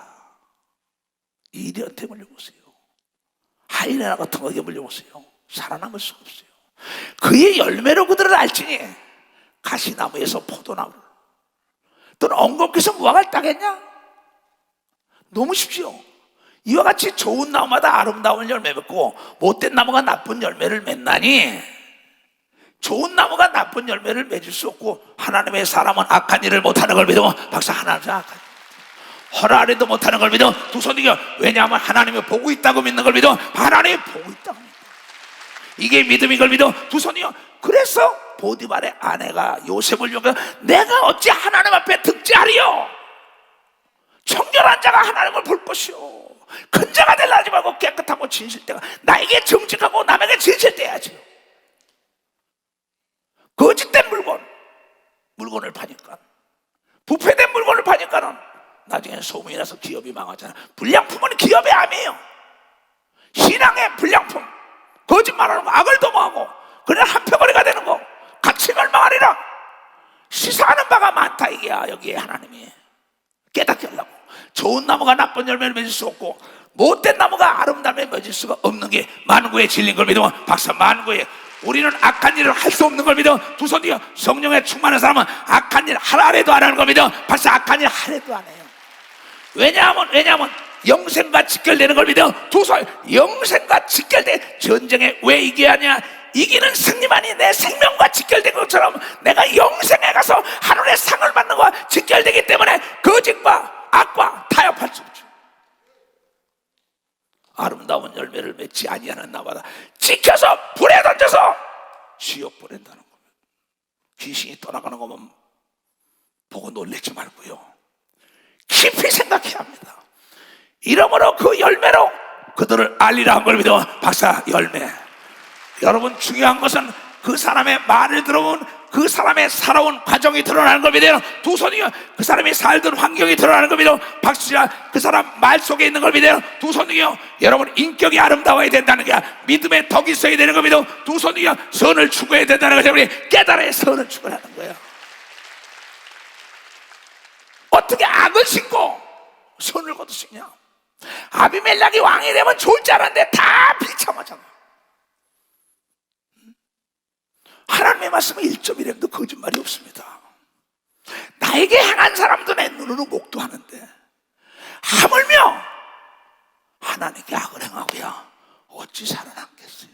이리한테 물려보세요. 하이에나 같은 거에게 물려보세요. 살아남을 수가 없어요. 그의 열매로 그들을 알지니 가시나무에서 포도나무를, 또는 엉겅퀴에서 무화과를 따겠냐? 너무 쉽죠. 이와 같이 좋은 나무마다 아름다운 열매 맺고 못된 나무가 나쁜 열매를 맺나니, 좋은 나무가 나쁜 열매를 맺을 수 없고 하나님의 사람은 악한 일을 못하는 걸 믿으면 박사 하나님은 악한 일 허라해도 못하는 걸 믿어. 두 손이요. 왜냐하면 하나님이 보고 있다고 믿는 걸 믿어. 하나님이 보고 있다고 믿어. 이게 믿음인 걸 믿어. 두 손이요. 그래서 보디발의 아내가 요셉을 욕해 내가 어찌 하나님 앞에 득지하리요? 청결한 자가 하나님을 볼 것이요 큰 자가 되려 하지 말고 깨끗하고 진실되가 나에게 정직하고 남에게 진실돼야지. 거짓된 물건을 파니까, 부패된 물건을 파니까는 나중에 소문이 나서 기업이 망하잖아. 불량품은 기업의 암이에요. 신앙의 불량품, 거짓말하는 거, 악을 도모하고 그냥 한표거리가 되는 거, 같이 멸망하리라. 시사하는 바가 많다 이게야. 여기에 하나님이 깨닫게 하려고. 좋은 나무가 나쁜 열매를 맺을 수 없고 못된 나무가 아름다움에 맺을 수가 없는 게 만구의 진리인 걸 믿으면 박사 만구의 우리는 악한 일을 할 수 없는 걸 믿어. 두 손이요. 성령에 충만한 사람은 악한 일 하라래도 안 하는 걸 믿어. 박사 악한 일 하래도 안 해요. 왜냐하면 영생과 직결되는 걸 믿어. 두 손. 영생과 직결돼. 전쟁에 왜 이겨야 하냐? 이기는 승리만이 내 생명과 직결된 것처럼 내가 영생에 가서 하늘의 상을 받는 것과 직결되기 때문에 거짓과 악과 타협할 수 없죠. 아름다운 열매를 맺지 아니하는 나마다 지켜서 불에 던져서 지옥 보낸다는 거예요. 귀신이 떠나가는 것만 보고 놀라지 말고요, 깊이 생각해야 합니다. 이러므로 그 열매로 그들을 알리라 한 걸 믿어. 박사 열매. 여러분, 중요한 것은 그 사람의 말을 들어본 그 사람의 살아온 과정이 드러나는 걸 믿어요. 두 손이요. 그 사람이 살던 환경이 드러나는 걸 믿어. 박수야. 그 사람 말 속에 있는 걸 믿어요. 두 손이요. 여러분, 인격이 아름다워야 된다는 게 믿음의 덕이 있어야 되는 걸 믿어. 두 손이요. 선을 추구해야 된다는 것을 우리 깨달아야 선을 추구하는 거예요. 어떻게 악을 신고 선을 거둘 수 있냐? 아비멜렉이 왕이 되면 좋을 줄 알았는데 다 비참하잖아. 하나님의 말씀은 1.1엠도 거짓말이 없습니다. 나에게 행한 사람도 내 눈으로 목도하는데 하물며 하나님께 악을 행하고야 어찌 살아남겠어요?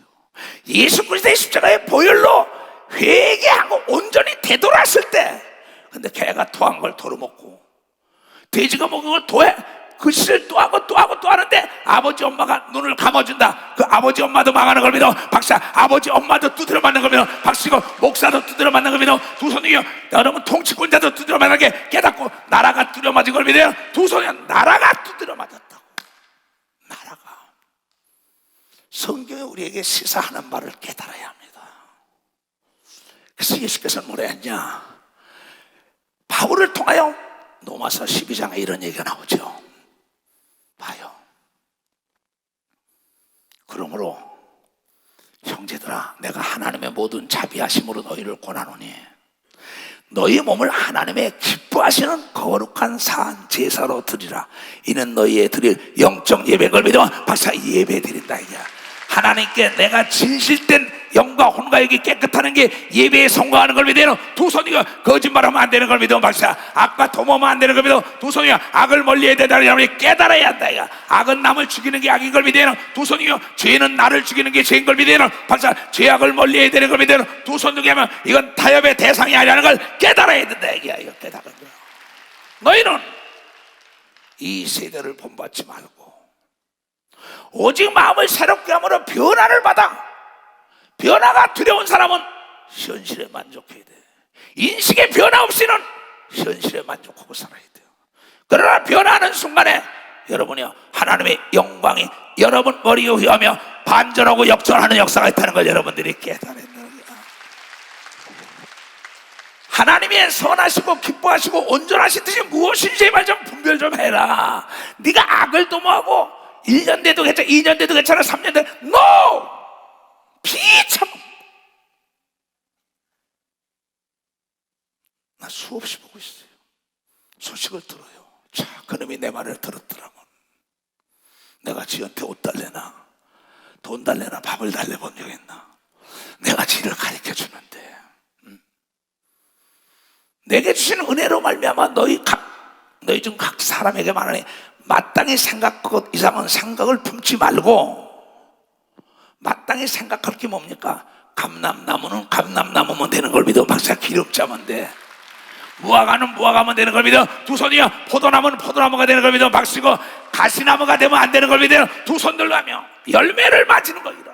예수 그리스도의 십자가의 보혈로 회개하고 온전히 되돌았을 때, 근데 개가 토한 걸 도로먹고 돼지가 먹은 걸 토해 그 짓을 또 하고 또 하고 또 하는데 아버지 엄마가 눈을 감아준다. 그 아버지 엄마도 망하는 걸 믿어 박사. 아버지 엄마도 두드려 맞는 걸 믿어 박씨고, 목사도 두드려 맞는 걸 믿어 두 손이요. 여러분 통치권자도 두드려 맞는 게 깨닫고, 나라가 두드려 맞은 걸 믿어요. 두 손이 나라가 두드려 맞았다고. 나라가. 성경이 우리에게 시사하는 말을 깨달아야 합니다. 그래서 예수께서는 뭐라 했냐, 바울을 통하여 로마서 12장에 이런 얘기가 나오죠. 봐요. 그러므로 형제들아, 내가 하나님의 모든 자비하심으로 너희를 권하노니 너희 몸을 하나님의 기뻐하시는 거룩한 산 제사로 드리라. 이는 너희의 드릴 영적 예배인 걸 믿어 박사. 예배 드린다 이게 하나님께 내가 진실된 영과 혼과 여기 깨끗하는 게 예배에 성공하는 걸 믿어요. 두 손이가 거짓말하면 안 되는 걸 믿어 박사. 악과 도모하면 안 되는 걸 믿어. 두 손이가 악을 멀리해야 된다는 사람이 깨달아야 한다 이거. 악은 남을 죽이는 게 악인 걸 믿어요. 두 손이요. 죄는 나를 죽이는 게 죄인 걸 믿어요 박사. 죄악을 멀리해야 되는 걸 믿어요. 두 손 두개 하면 이건 타협의 대상이 아니라는 걸 깨달아야 된다 이게. 이거 깨달은 거야. 너희는 이 세대를 본받지 말고 오직 마음을 새롭게 함으로 변화를 받아. 변화가 두려운 사람은 현실에 만족해야 돼. 인식의 변화 없이는 현실에 만족하고 살아야 돼요. 그러나 변화하는 순간에 여러분이요, 하나님의 영광이 여러분 머리에 휘하며 반전하고 역전하는 역사가 있다는 걸 여러분들이 깨달아야 돼요. 하나님의 선하시고 기뻐하시고 온전하신 뜻이 무엇인지 제발 좀 분별 좀 해라. 네가 악을 도모하고 1년 돼도 괜찮아, 2년 돼도 괜찮아, 3년 돼도 NO! 비참. 나 수없이 보고 있어요. 소식을 들어요. 자, 그놈이 내 말을 들었더라면 내가 지한테 옷 달래나 돈 달래나 밥을 달래본 적 있나? 내가 지를 가르쳐 주는데 내게 주시는 은혜로 말미암아 너희 중 각 사람에게 말하니 마땅히 생각 것 이상은 생각을 품지 말고. 마땅히 생각할 게 뭡니까? 감람나무는 감람나무면 되는 걸 믿어 박사. 기름자면 돼. 무화과는 무화과면 되는 걸 믿어 두 손이야. 포도나무는 포도나무가 되는 걸 믿어 박씨고, 가시나무가 되면 안 되는 걸 믿어 두 손들로 하며 열매를 맺는 거이라.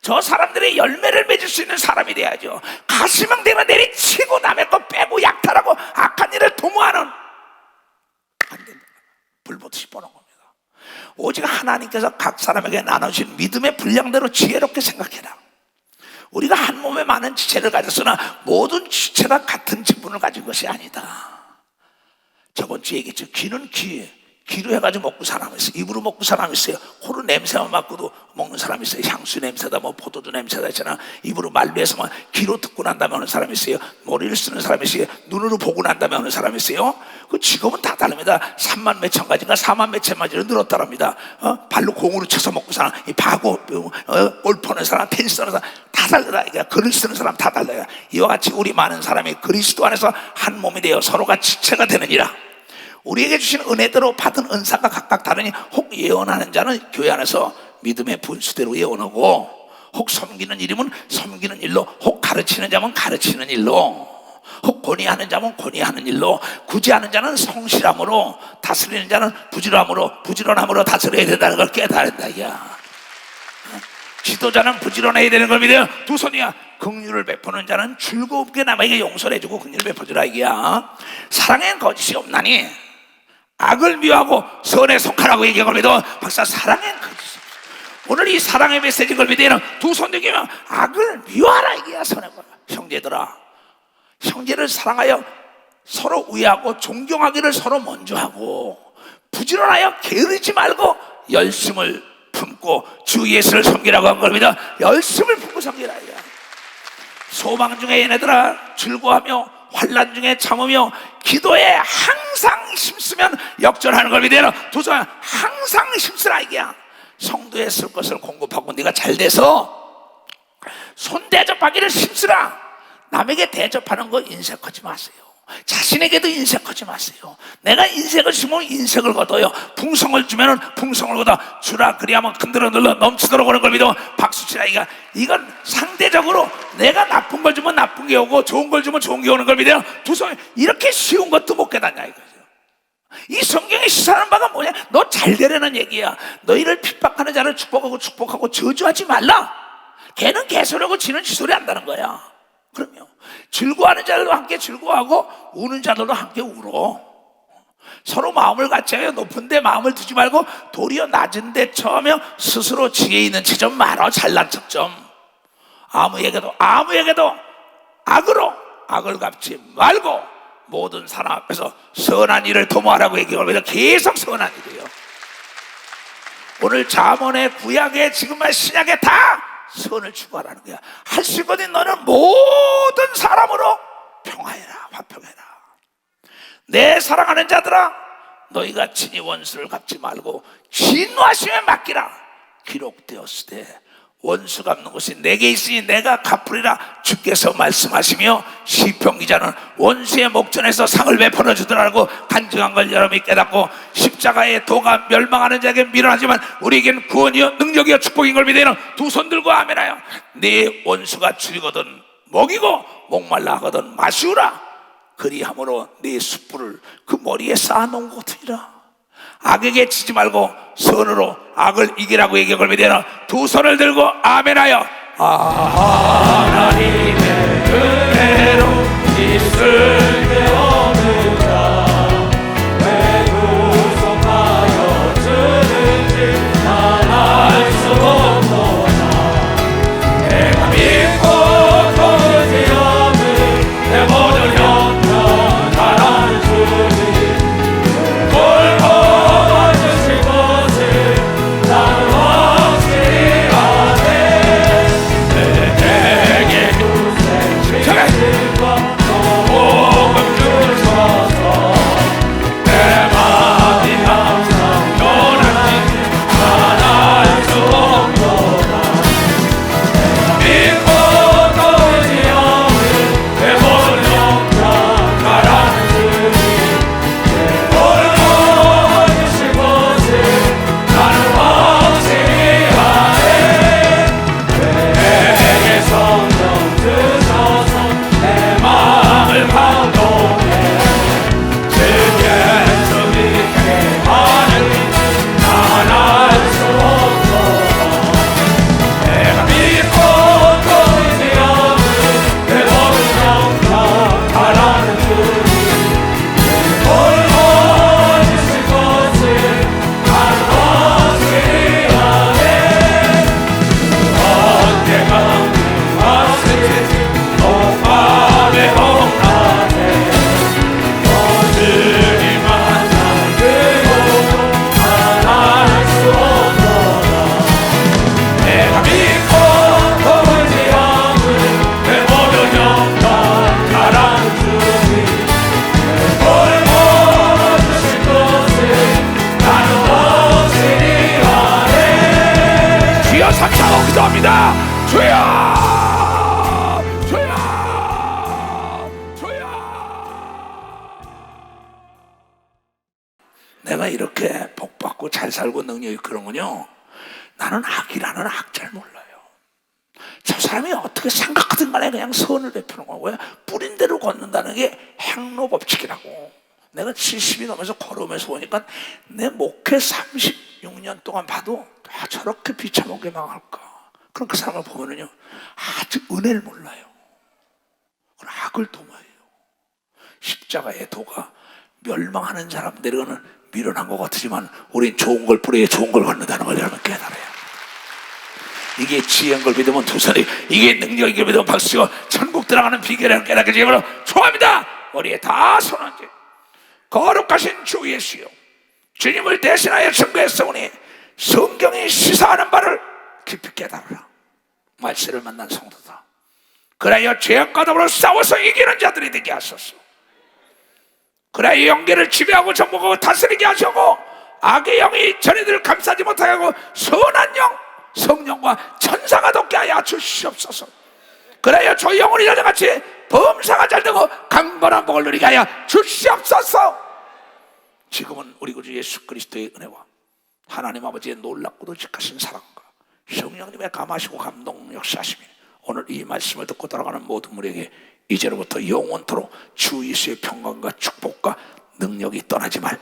저 사람들이 열매를 맺을 수 있는 사람이 돼야죠. 가시망대는 내리치고 남의 거 빼고 약탈하고 악한 일을 도모하는, 안 됩니다. 불보듯이 뻔한 겁니다. 오직 하나님께서 각 사람에게 나눠주신 믿음의 분량대로 지혜롭게 생각해라. 우리가 한 몸에 많은 지체를 가졌으나 모든 지체가 같은 직분을 가진 것이 아니다. 저번 주에 얘기했죠. 귀는 귀로 해가지고 먹고 사람이 있어요. 입으로 먹고 사람이 있어요. 코로 냄새만 맡고도 먹는 사람이 있어요. 향수 냄새다, 뭐 포도주 냄새다 있잖아. 입으로 말로 해서만 귀로 듣고 난 다음에 하는 사람이 있어요. 머리를 쓰는 사람이 있어요. 눈으로 보고 난 다음에 하는 사람이 있어요. 그 직업은 다 다릅니다. 3만 몇천 가지인가 4만 몇천 가지로 늘었다랍니다. 발로 공으로 쳐서 먹고 사람, 이 바고, 골프하는 사람, 테니스 하는 사람 다 달라요. 그러니까 글을 쓰는 사람 다 달라요. 이와 같이 우리 많은 사람이 그리스도 안에서 한 몸이 되어 서로가 지체가 되느니라. 우리에게 주신 은혜대로 받은 은사가 각각 다르니 혹 예언하는 자는 교회 안에서 믿음의 분수대로 예언하고, 혹 섬기는 일이면 섬기는 일로, 혹 가르치는 자면 가르치는 일로, 혹 권위하는 자면 권위하는 일로, 구제하는 자는 성실함으로, 다스리는 자는 부지런함으로 다스려야 된다는 걸 깨달았다. 야, 지도자는 부지런해야 되는 걸 믿어요. 두 손이야. 긍휼을 베푸는 자는 즐겁게 남에게 용서를 해주고 긍휼을 베푸주라 이게야. 사랑엔 거짓이 없나니 악을 미워하고 선에 속하라고 얘기한 걸 믿어 박사. 사랑엔 거짓이 없어. 오늘 이 사랑의 메시지인 걸 믿으면 두 손 들기면 악을 미워하라 이게야. 선에 봐. 형제들아, 형제를 사랑하여 서로 우애하고 존경하기를 서로 먼저 하고, 부지런하여 게으르지 말고 열심을 품고 주 예수를 섬기라고 한 걸 믿어 열심을 품고 섬기라 이거야. 소망 중에 얘네들아 즐거워하며 환난 중에 참으며 기도에 항상 힘쓰면 역전하는 걸 믿어요. 도전 항상 힘쓰라 이게야. 성도에 쓸 것을 공급하고 네가 잘 돼서 손 대접하기를 힘쓰라. 남에게 대접하는 거 인색하지 마세요. 자신에게도 인색하지 마세요. 내가 인색을 주면 인색을 거둬요. 풍성을 주면 풍성을 거둬. 주라 그리하면 흔들어 눌러 넘치도록 오는 걸 믿어 박수치라. 이건 상대적으로 내가 나쁜 걸 주면 나쁜 게 오고 좋은 걸 주면 좋은 게 오는 걸 믿어요. 두 손 이렇게 쉬운 것도 못 깨닫냐 이거죠. 이 성경에 시사하는 바가 뭐냐? 너 잘 되려는 얘기야. 너희를 핍박하는 자를 축복하고 저주하지 말라. 걔는 개소리하고 지는 지소리 한다는 거야. 그럼요. 즐거워하는 자들도 함께 즐거워하고 우는 자들도 함께 울어. 서로 마음을 같이 하여 높은 데 마음을 두지 말고 도리어 낮은 데 처하며 스스로 지혜 있는 체 좀 말어. 잘난 척 좀. 아무에게도 악으로 악을 갚지 말고 모든 사람 앞에서 선한 일을 도모하라고 얘기하고 계속 선한 일이에요. 오늘 잠언의 구약에 지금의 신약에 다 선을 추구하라는 거야. 할 수 있거든. 너는 모든 사람으로 평화해라. 화평해라. 내 사랑하는 자들아, 너희가 친히 원수를 갚지 말고 진노하심에 맡기라. 기록되었으되 원수 갚는 것이 내게 있으니 내가 갚으리라 주께서 말씀하시며, 시편 기자는 원수의 목전에서 상을 베풀어 주더라고 간증한 걸 여러분이 깨닫고, 십자가의 도가 멸망하는 자에게 미련하지만 우리에겐 구원이요 능력이요 축복인 걸 믿으는 두 손 들고 아멘하여. 네 원수가 줄이거든 먹이고 목말라 하거든 마시우라. 그리함으로 네 숯불을 그 머리에 쌓아놓은 것 같으리라. 악에게 치지 말고 선으로 악을 이기라고 얘기한 걸 믿으나 두 손을 들고 아멘하여. 하나님의 은혜로 있을 데 없는 자 왜 구속하여 주는지 난 알 수 없노라. 내가 믿고 또 의지하는 내 모든 형편 나라는 주님 기도합니다. 주여, 주여, 주여. 내가 이렇게 복받고 잘 살고 능력이 그런 건요, 나는 악이라는 악 잘 몰라요. 저 사람이 어떻게 생각하든 간에 그냥 선을 베푸는 거고요. 뿌린 대로 걷는다는 게 행로 법칙이라고. 내가 70이 넘어서 걸으면서 보니까 내 목회 36년 동안 봐도 저렇게 비참하게 망할까. 그럼 그 사람을 보면은요, 아주 은혜를 몰라요. 악을 도모해요. 십자가의 도가 멸망하는 사람들에게는 미련한 것 같지만 우린 좋은 걸 뿌리에 좋은 걸 갖는다는 걸 여러분 깨달아요. 이게 지혜인 걸 믿으면 두 손이, 이게 능력인 걸 믿으면 박수치고 천국 들어가는 비결을 깨닫게 되므로 좋아합니다. 우리의 다 선한지 거룩하신 주 예수여, 주님을 대신하여 증거했사오니 성경이 시사하는 바를 깊이 깨달으라. 말세를 만난 성도다. 그래야 죄악과 더불어 싸워서 이기는 자들이 되게 하소서. 그래야 영계를 지배하고 정복하고 다스리게 하시고 악의 영이 전이들을 감싸지 못하게 하고 선한 영 성령과 천사가 돕게 하여 주시옵소서. 그래야 저 영혼이 여자같이 범사가 잘되고 강건한 복을 누리게 하여 주시옵소서. 지금은 우리 구주 예수 그리스도의 은혜와 하나님 아버지의 놀랍고도 직하신 사랑과 성령님의 감하시고 감동 역사하심이 오늘 이 말씀을 듣고 따라가는 모든 우리에게 이제로부터 영원토록 주 예수의 평강과 축복과 능력이 떠나지 말